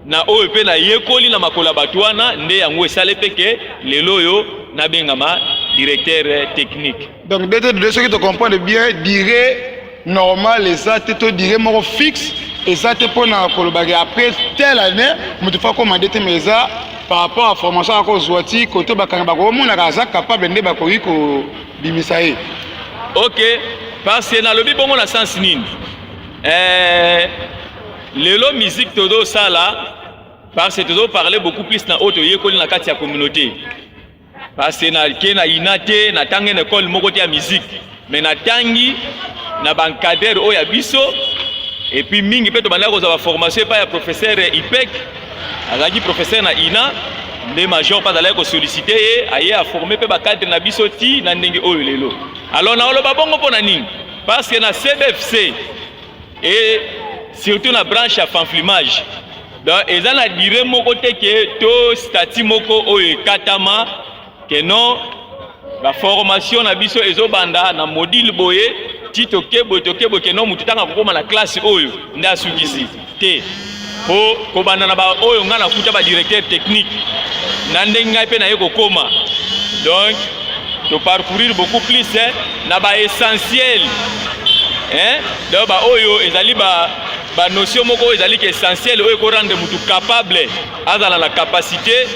na oyo pe na yekoli na makolo ya batu wana nde yango esale peke lelo yo na bengama directeur technique. Donc DT2D ceux qui te comprennent bien dirait normal eza te to dirait moko fixe eza te pona kolobaki après telle année mutu fa comme DT mais eza par rapport à formation ako zwati côté bakanga bako mona kaza capable nde bakoyi ko bimisa ye. OK, parce que na lobi bongo na sens nini lelo musique todo sala parce que todo parler beaucoup plus na auto yekoli na kati ya communauté parce que na ke na inate na tangi na école moko te ya musique mais na tangi na bancadre o ya biso et puis mingi pe to banda ko za formation pa ya professeur IPEC azaki professeur na ina nde major pas d'aller ko solliciter aye a former pe ba cadre na biso ti na ndenge oyo lelo. Alors na oloba bongo pona nini parce que na CBFC et surtout la branche à fanflimage donc eza na dire moko te ke to stati moko oyo katama que non la formation na biso ezobanda na module boye ti tokebo ke non mutu tanga kokoma na classe oyo nda asukisi te po kobanda na ba oyo nga na kuta ba directeur technique na ndenge ngai pe na ye kokoma donc to parcourir beaucoup plus na ba essentiel donc ba oyo ezali ba notion moko ezali ke essentiel oyo ko rendre mutu capable azala la capacité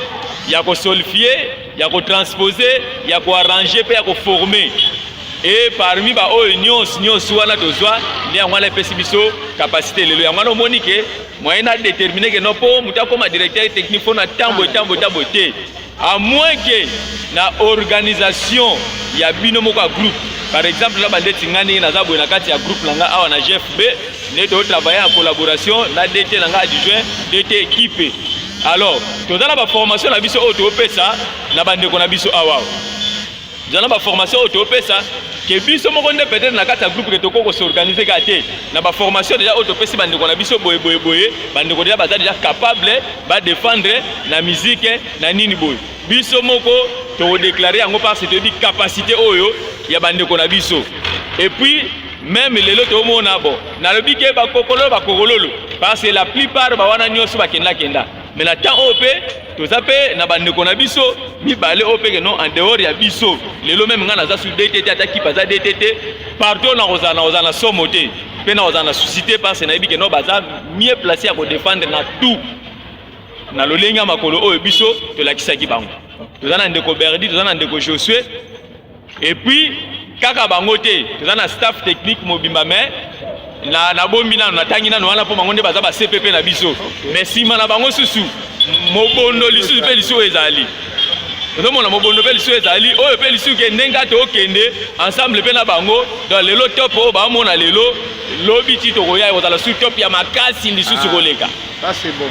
ya ko solfier ya ko transposer ya ko arranger pe ya ko former et parmi ba oyo nyonso wana tozwa ndi yango na pesi biso capacité lelo yango na moni ke moyen na déterminer que non po muta comme directeur technique fona tambo te à moins que na organisation ya bino moko groupe par exemple là bandeti ngani na zabo na kati ya groupe langa awa na GFB ne do travailler en collaboration na DT langa adjoint DT équipe. Alors tozala ba formation na biso auto pesa na bandeko na biso awa tozala ba formation auto pesa ke biso moko nde peut-être na kati ya groupe ke toko ko s'organiser ka te na ba formation déjà auto pesa bandeko na biso boye bandeko déjà baza déjà capable ba défendre na musique na nini boye biso moko to déclarer yango parce que di capacité oyo ya bandeko na biso et puis même lelo to mona bon na lobi ke ba kokololo parce que la plupart bawana nyonso bakenda kenda mais na temps OP toza pe na bandeko na biso mibale OP que non en dehors ya biso lelo même ngana za sur DTT ataki paza DTT partout na ozana somote pe na ozana suscité parce na yebi que non baza mieux placé à défendre na tout na lolenga makolo oyo biso to lakisaki bango toza na ndeko Berdi toza na ndeko Josué et puis kaka bango te toza na staff technique mobimba mais na bombi nano na tangi nano wana po bango nde baza ba CPP na biso mais sima na bango susu mobondo lisusu pe lisu ezali tozo na mobondo pe lisu ezali oyo pe lisu ke ndenga to okende ensemble pe na bango dans lelo top o ba mona lelo lobi ti to koya kozala su top ya makasi lisusu koleka ça c'est bon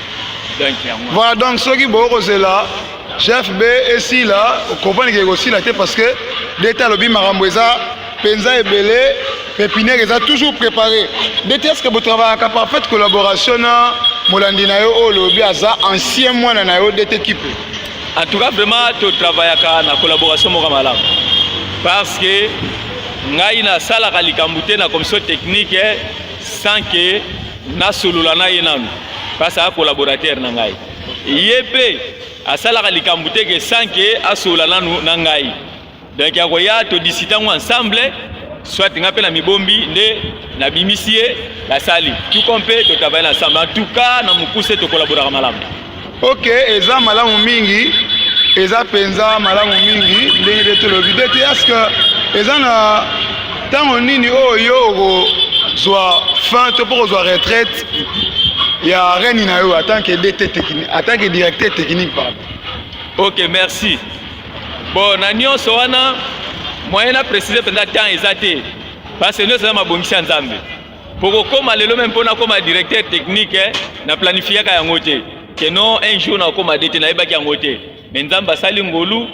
donc voilà donc soki bokozela chef B et si là comprendre que aussi là parce que d'état lobi marambo eza penza ebele pépinière eza toujours préparé est-ce que vous travaillez en parfaite collaboration na molandi na yo o lobi aza ancien mwana na yo d'être équipe en tout cas vraiment to travailler en collaboration mo malamu parce que ngai na sala ka likambu te na commission technique sans que na solula na yenanu parce que collaborateur na ngai yep a sala ka likambu te que sans que asola nanu na ngai donc ya koya to disitango ensemble soit nga pe na mibombi nde na bimisie la sali tout compé to travailler ensemble en tout cas na mukuse to collaborer malamu. OK eza malamu mingi eza penza malamu mingi ndenge de to lobi te est-ce que eza na tango nini oyo zwa fin to pour zwa retraite ya reni na yo en tant que DT technique en tant que directeur technique pardon. OK merci bon na nyonso wana moyen na préciser pendant temps ezate parce que nous sommes mabongisi nzambe pour koma lelo même pona koma directeur technique na planifier ka yango te que non un jour na koma DT na ebaki yango te mais nzamba sali ngolu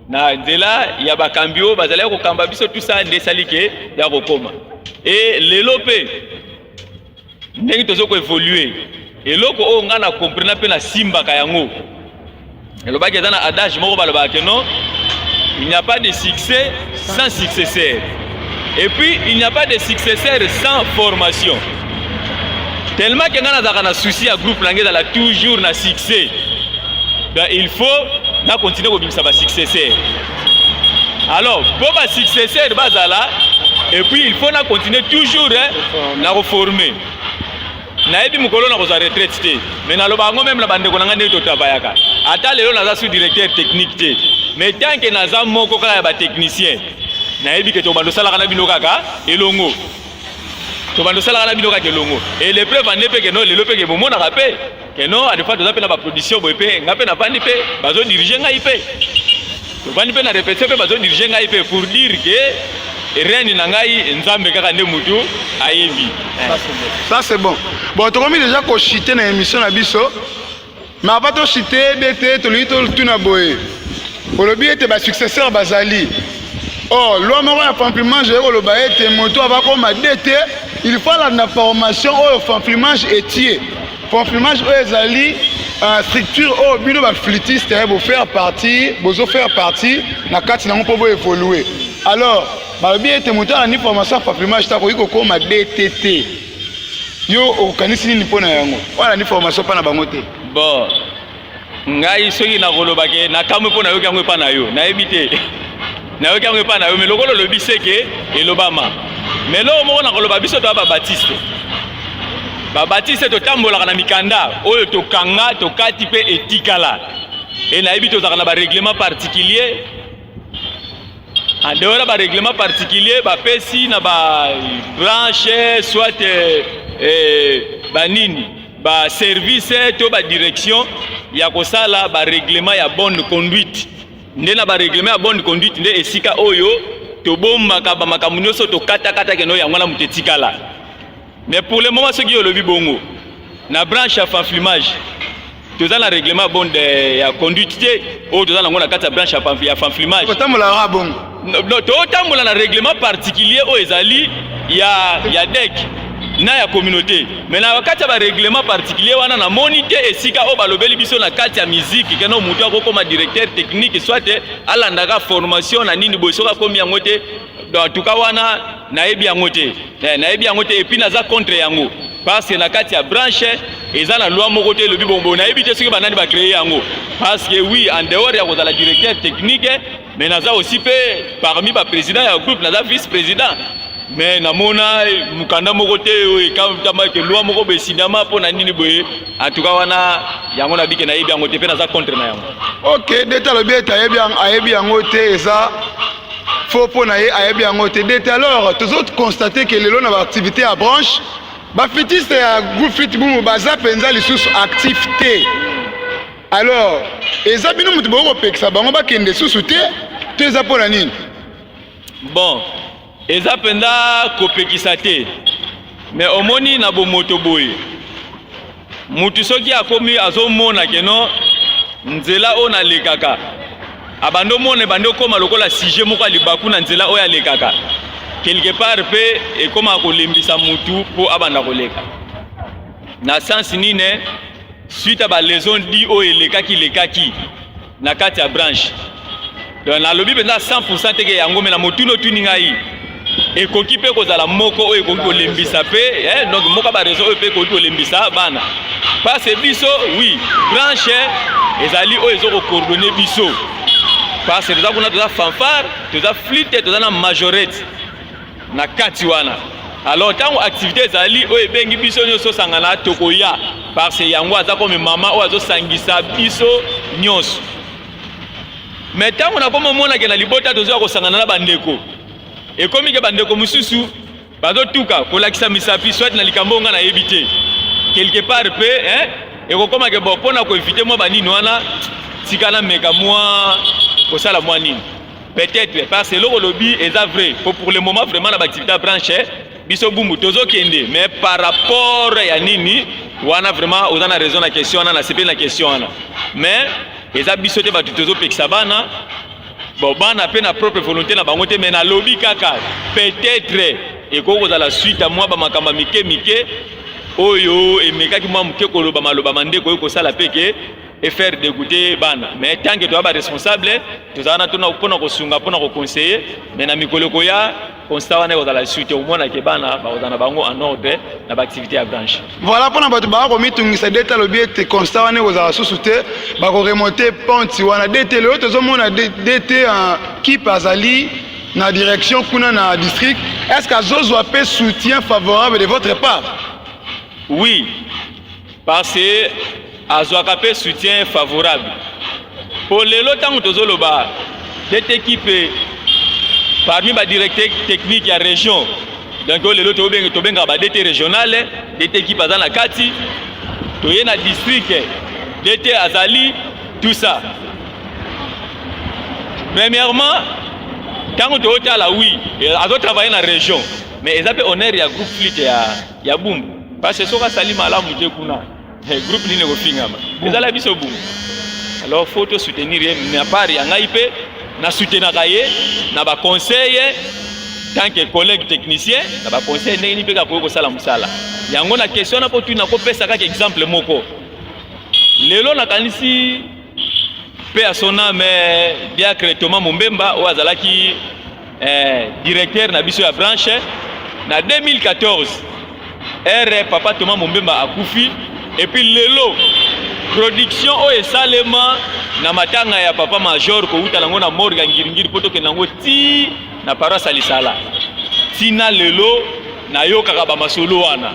na nzela ya bakambio bazala ko kamba biso tout ça nde sali ke ya ko koma et lelo pe ndenge tozo ko évoluer eloko o ngana comprendre pe na simba ka yango elobaki ezana adage moko baloba que non il n'y a pas de succès sans successeur. Et puis, il n'y a pas de successeur sans formation. Tellement que nous avons un souci à groupe langue dans toujours na succès. Donc, il faut continuer à faire successeur. Alors, pour le successeur, et puis il faut continuer toujours à reformer. Naebi mukolo na koza retraite te mais na lobango même la bande ko nanga ndeto tabayaka ata lelo naza sous directeur technique te mais tant que naza moko kala ba technicien naebi ke to bando sala kana bino kaka elongo to bando sala kana bino kaka elongo et les preuves en epeke no lelo peke bo mona rapé que non a des fois to zapena ba production bo epé ngape na pandi pe bazo diriger nga ipé to bandi pe na répéter pe bazo diriger nga ipé pour dire que rien nangai nzambe kaka nde mutu ayebi ça c'est bon bon tu as déjà cité dans l'émission na biso mais avant de citer DT to lui to tuna boye olobi était ba successeur bazali oh l'homme a fanflimage et le ba était moto avant comme DT il faut la formation au fanflimage étier fanflimage ezali structure au bino ba flûtiste pour faire partie bozo faire partie na kati na pour évoluer alors balobi ete moto ala ni formation fanflimage ta ko iko koma DTT yo okanisi nini pona yango wala ni formation pa na bango te bon ngai soki na koloba ke na kamwe pona yo kango pa na yo na ebite na yo kango pa na yo mais lokolo lobi seke elobama mais lo mo na koloba biso to ba Baptiste to tambola na mikanda oyo to kanga to kati pe etikala et na ebite to na ba règlement particulier en dehors ba règlement particulier ba pesi na ba branche soit banini ba service to ba direction ya kosala ba règlement ya bonne conduite nde na ba règlement ya bonne conduite nde esika oyo to bomba ka ba makamu nyonso to kata kata keno ya ngwana mutetikala mais pour le moment ce qui est le bongo na branche ya fanflimage to za na règlement bonne ya conduite o to za na ngona kata branche ya fanflimage to tambola ra bongo no to tambola na règlement particulier o ezali ya deck na ya communauté mais na wakati ba règlement particulier wana na monité esika o balobeli biso na kati ya musique keno mutu akoma directeur technique soit alandaka formation na nini bosoka komi yango te en tout cas wana naebi yango te naebi yango te et puis naza contre yango parce que na kati ya branche eza na loi moko te lobi bongo na ebité soki banani ba créer yango parce que oui en dehors ya kozala directeur technique mais naza aussi pe parmi ba président ya groupe naza vice président mais namona mukanda moko te ekamtama ke loi moko besinama pona nini boye en tout cas wana yango na bike na yebi yango te pe naza contre na yango. OK deta lobi ayebi yango te eza faut pona ye ayebi yango te deta. Alors tous autres constater que lelo na activité à branche ba fétiste ya groupe fit boom baza penza lisusu actif te. Alors eza bino mutu boko pekisa bango ba kende susu te eza pona nini? Bon eza penda kopekisa te mais omoni na bomoto boye mutu soki akomi azomona keno nzela o na lekaka abando mone bando koma lokola sujet moko alibaku na nzela o ya lekaka quelque part pe e koma kolembisa mutu po abanda koleka na sens nine suite à ba leçon di o lekaki na kati ya branche donc na lobi penda 100% teke yango me na motuno tuningai ekoki pe kozala moko oyo ekoki kolembisa pe donc moko ba raison oyo pe ekoki kolembisa bana parce que biso oui branche ezali oyo ezoko coordonner biso parce que toza kuna toza fanfare toza flûte toza na majorette na kati wana alors tango activité ezali oyo ebengi biso nyonso sangana tokoya parce que yango aza comme mama oyo azosangisa biso nyonso mais tango nakoma mona ke na libota tozoya kosangana na bandeko ekomi ke bandeko mususu bazotuka kolakisa misapi soit na likambo nga na yebi te quelque part pe ekokoma ke bon mpona koevite mwa banini wana tikana meka mwa kosala mwa nini peut-être parce que eloko lobi eza vrai pour le moment vraiment na baactivité ya branche biso bumbu tozokende mais par rapport ya nini wana vraiment oza na raison na question wana na sepeli na question wana mais eza biso te bato tozopekisa bana bon bana pe na propre volonté na bango te mais na lobi kaka peut-être ekoki kozala suite à mwa bamakamba mike oyo emekaki mwa moke koloba maloba mandeko oyo kosala peke et faire dégoûter bana mais tant que tu as responsable tozana tona pona kosunga pona ko conseiller mais na mikolo koya constat wana kozala suite au mona ke bana ba ozana bango en ordre na ba activité à branche. Voilà pona bato ba ko mitungisa deta lobi ete constat wana kozala susu te ba ko remonter ponti wana dete le tozo mona dete en qui pasali na direction kuna na district est-ce que azozo pe soutien favorable de votre part? Oui parce que azwaka pe soutien favorable pour lelo tango tozoloba cette équipe parmi ba directeur technique ya région donc lelo tobenga ba DT régional DT équipe azana kati toye na district DT azali tout ça premièrement tango totala oui azo travailler na région mais ezape honneur ya groupe fleet ya Bumbu parce que soka salima la mute kuna groupe nini kofingama ezala biso bu alors faut te soutenir mais à part yangai pe na soutenir kaye na ba conseiller tant que collègue technicien na ba conseiller ndenge ni pe ka ko sala musala yango na question na potu na ko pesa ka exemple moko lelo na kanisi pe asona mais bien que Thomas Mumbemba o azalaki directeur na biso ya branche na 2014 papa Thomas Mumbemba akufi et puis lelo production o esalema na matanga ya papa major ko uta lango na morga ngiringiri poto ke nango ti na paroisse alisala tina lelo na yoka ka ba masolo wana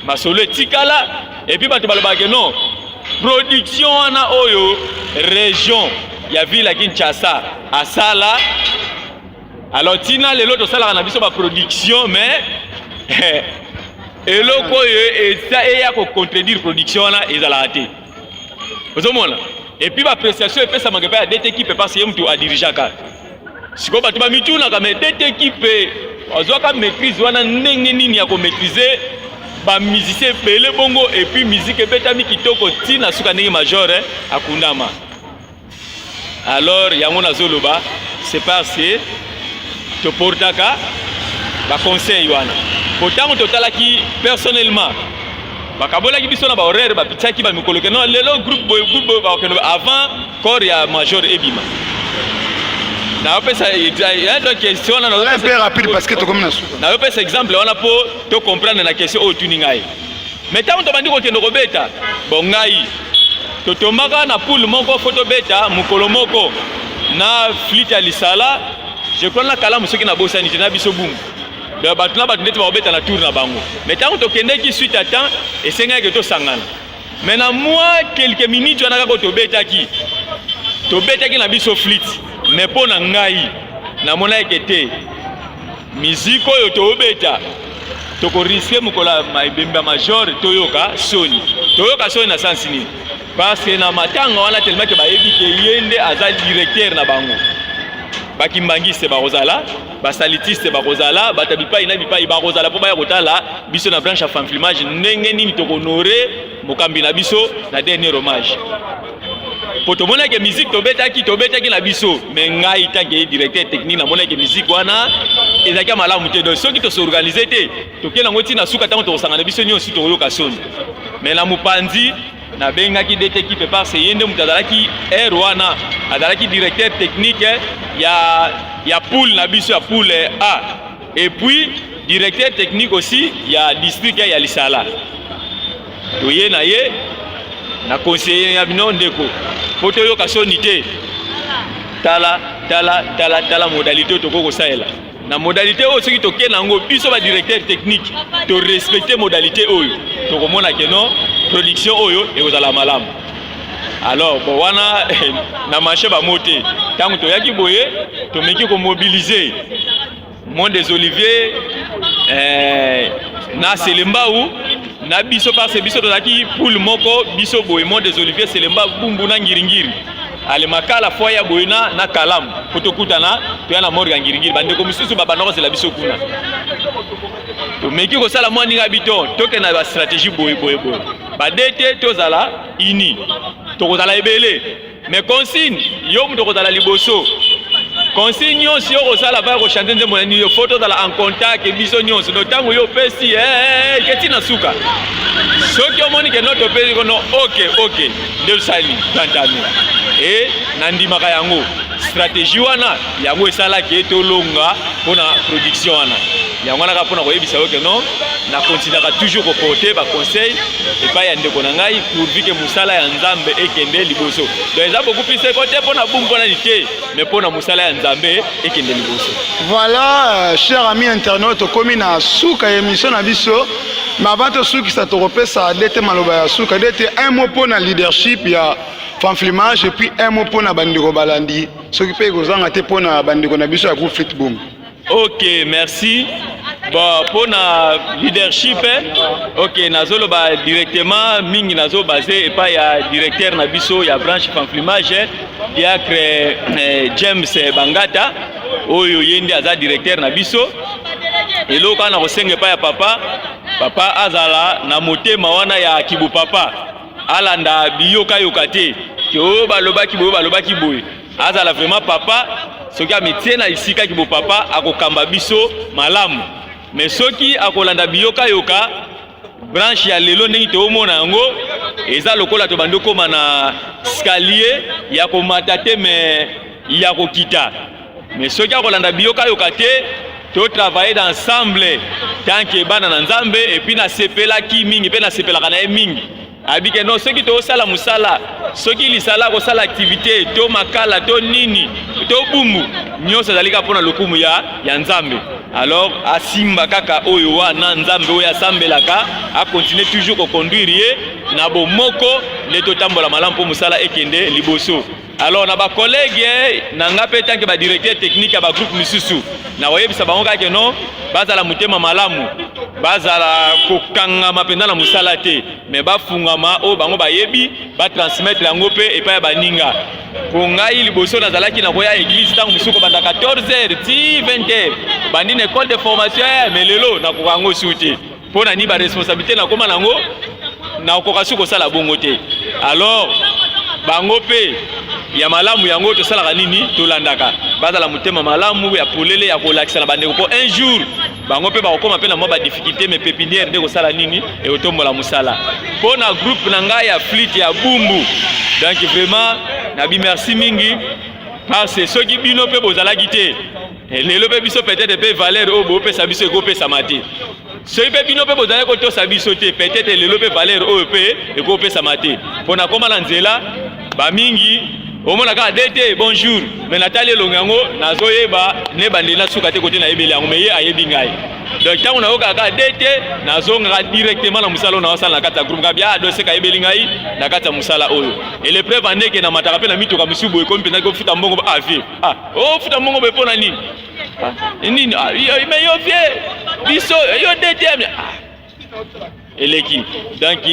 masolo tikala et puis bato balobaka non production wana oyo région ya ville ya Kinshasa asala alors tina lelo to sala na biso ba production mais eloko oyo eza eya ko contredire production wana ezala te ozomona et puis ba prestation epesa mangepa ya DT équipe parce que mtu adirigaka siko bato ba mituna ka mais DT équipe ozwaka maîtrise wana ndenge nini ya ko maîtriser ba musicien pele bongo et puis musique ebetami kitoko tina suka ndenge major akundama alors yango nazoloba c'est parce que to portaka ba conseil wana pourtant totalaki personnellement bakabolaki biso na ba horaire ba pitaki ba mikoloke non lelo groupe ba avant corps ya major ebima na opesa donc question na un peu rapide parce que to comme na suka na opesa exemple wana po to comprendre na question o tuni ngai mais tant to bandi ko kendo ko beta bon ngai to tombaka na poule moko photo beta mukolo moko na flit ya lisala je crois na kala musoki na bosani na biso bungu de batuna batundeti ba beta na tour na bango mais tant to kende ki suite à temps et senga que to sangana mais na moi quelques minutes wana ka ko to beta ki na biso flit mais po na ngai na mona ekete musique oyo to beta to ko risquer mukola maibemba major toyoka soni na sens ni parce que na matanga wana tellement que bayebi ke yende aza directeur na bango bakimbangiste bakozala basalitiste bakozala batabipai na bipai bakozala po baya kotala biso na branche ya fanfilmage ndenge nini to honorer mokambi na biso na dernier hommage po to mona ke musique to betaki na biso mais ngai tanke directeur technique na mona ke musique wana ezaki malamu te donc soki to s'organiser te to kena ngoti na suka tango to sangana biso nyonso to yoka soni mais na mupanzi na bengaki dete équipe parce que yende mutadalaki wana adalaki directeur technique ya poule na biso ya poule A et puis directeur technique aussi ya district ya Lisala to ye na conseiller ya bino ndeko poto yoka soni te tala modalité to ko saela na modalité oyo soki toke nango biso ba directeur technique to respecter modalité oyo to komona ke non production oyo ekozala malamu alors bon wana na marché ba moté tango to yaki boye to meki ko mobiliser monde des oliviers na Selembau na biso parce biso to laki poule moko biso boye monde des oliviers Selembau bumbu na ngiringiri ale makala foya boyina na kalamu potokutana to yana morga ngiringiri bande ko misusu baba noko zela biso kuna to meki ko sala mwani ngabito toke na ba stratégie boye badete tozala ini to kozala ebele mais consigne yo mu to kozala liboso consigne nyonso yo kozala ba ko chanter nzembo ni yo photo zala en contact biso nyonso no tango yo pesi keti na suka soki omoni ke noto pesi kono ok nde sali tantami et nandimaka yango stratégie wana yango esalaki etolonga pona production wana yango naka pona koyebisa yo ke non na considérer toujours ko porter ba conseil et pas ya ndeko na ngai pourvu que musala ya nzambe ekende liboso donc eza beaucoup plus côté pona bumbu pona lité mais pona musala ya nzambe ekende liboso. Voilà, chers amis internautes, komi na suka émission na biso mais avant to suki sa to repesa dete maloba ya suka dete un mot pona leadership ya fanfilmage et puis un mot pona bandiko balandi soki pe kozanga te pona bandiko na biso ya groupe Fitboom. Ok, merci. Bon, pour na leadership, ok, nazolo ba directement mingi nazo basé et pas ya directeur na biso ya branche fanfilmage diacre James Bangata oyo yende aza directeur na biso elo kana kosenge pa ya papa azala na motema wana ya kibu papa alanda biyoka yokate ke balobaki boye azala vraiment papa soki ametie na isika kibu papa akokamba biso malamu mais soki akolanda biyoka yoka branche ya lelo ndenge toomona yango eza lokola to bando koma na escalier ya komata te mais ya kokita mais soki akolanda biyoka yoka te to travailler ensemble tant que bana na nzambe et puis na sepela ki mingi pe na sepela kana mingi abike non soki to sala musala soki lisala ko sala activité to makala to nini to bumbu nyosa zalika pona lokumu ya nzambe alors asimba kaka oyo wana nzambe oyo asambelaka a continuer toujours ko conduire na bomoko le to tambola malamu po musala ekende liboso. Alors na ba collègue na ngape tanke ba directeur technique ya ba groupe misusu na wayebisa bango kake non bazala mutema malamu bazala kokanga mapenda na musala te mais bafungama o bango bayebi ba transmettre yango pe epa ya baninga ko ngai liboso nazalaki na koya église tango musuko banda 14h ti 20h bandi na école de formation mais lelo na kokango suti pona ni ba responsabilité na koma nango na kokasu ko sala bongo te. Alors bango pe ya malamu yango to sala nini to landaka bazala mutema malamu ya polele ya kolakisa na bandeko po un jour bango pe ba koma pe na mo ba difficulté mais pépinière de ko sala nini et otombola musala pona groupe na ngai ya flit ya bumbu donc vraiment na bi merci mingi parce que ceux qui bino pe bozala gité lelo pe biso peut-être pe valeur o bo pe sa biso ko pe samate ceux pe bino pe bozala ko to sa biso te peut-être lelo pe valeur o pe ko pe samate pona koma na nzela ba mingi omona ka dete bonjour mais natali longango nazoyeba ne bandela suka te côté na yebeli yango mais ye ayebi ngai donc tant on a oka dete nazonga directement na musala na wasala na kata groupe kabia do se ka yebeli ngai na kata musala oyo et le preuve andeke na mataka pe na mituka musubu e kompi na ko futa mbongo ba avi futa mbongo be pona nini nini mais yo vie biso yo dete eleki donc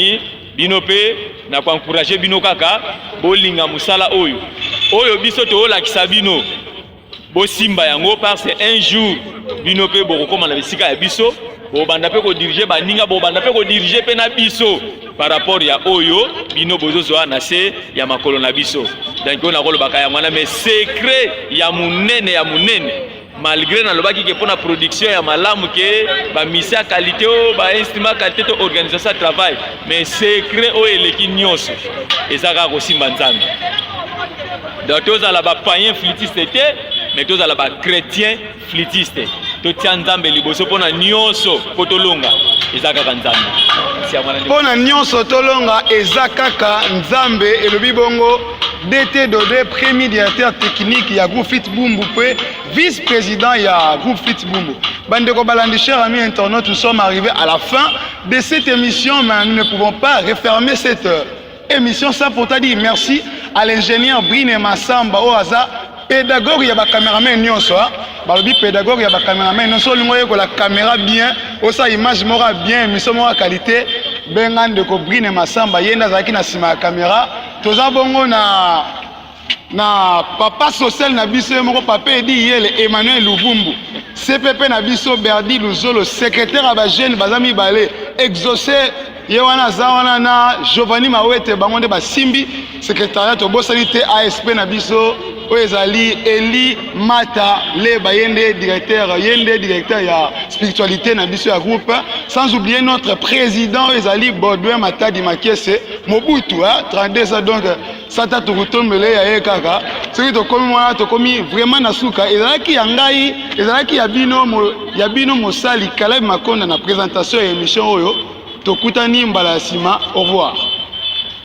bino pe na ko encourager bino kaka bolinga musala oyo biso to lakisa bino bo simba yango parce que un jour bino pe bokoma na bisika ya biso bo banda pe ko diriger baninga bo banda pe ko diriger pe na biso par rapport ya oyo bino bozozo na se ya makolo na biso donc on a ko lobaka ya mwana mais secret ya munene malgré na lobaki ke pona production ya malamu ke ba misia qualité o ba instrument qualité to organisation travail mais secret o eleki nyonso ezaka ko simba nzambe donc tozala ba païen flûtiste te mais tozala ba chrétien flûtiste to tia nzambe liboso pona nyonso po tolonga ezaka ka nzambe pona nyonso tolonga ezaka nzambe elobi bongo DT Dodé, premier directeur technique ya groupe Fit Bumbu pe vice-président ya groupe Fit Bumbu. Bandeko Balandi, chers amis internautes, nous sommes arrivés à la fin de cette émission, mais nous ne pouvons pas refermer cette émission sans pour dire merci à l'ingénieur Brine Massamba Oaza, pédagogue ya ba caméraman nyonso, balobi pédagogue ya ba caméraman nyonso lingoye ko la caméra bien, osa image mora bien, émission mora qualité, bengande ko Brine Massamba yenda zaki na sima caméra. Toza bongo na papa social na biso moko papa edi yele Emmanuel Lubumbu CPP na biso Berdi Luzolo secrétaire à ba jeune bazami balé exaucé yewana zawana na Giovanni Mawete bango nde basimbi secrétariat to bosalite ASP na biso oyezali Eli Mata le bayende directeur ya spiritualité na biso ya groupe sans oublier notre président ezali Baudouin Matadi Makese Mobutu 32 ans donc sata tukutombele ya ekaka soki tokomi mwana tokomi vraiment na suka ezalaki ya ngai ezalaki ya bino mosali Caleb Makonda na présentation ya émission oyo tokutani mbala sima au revoir.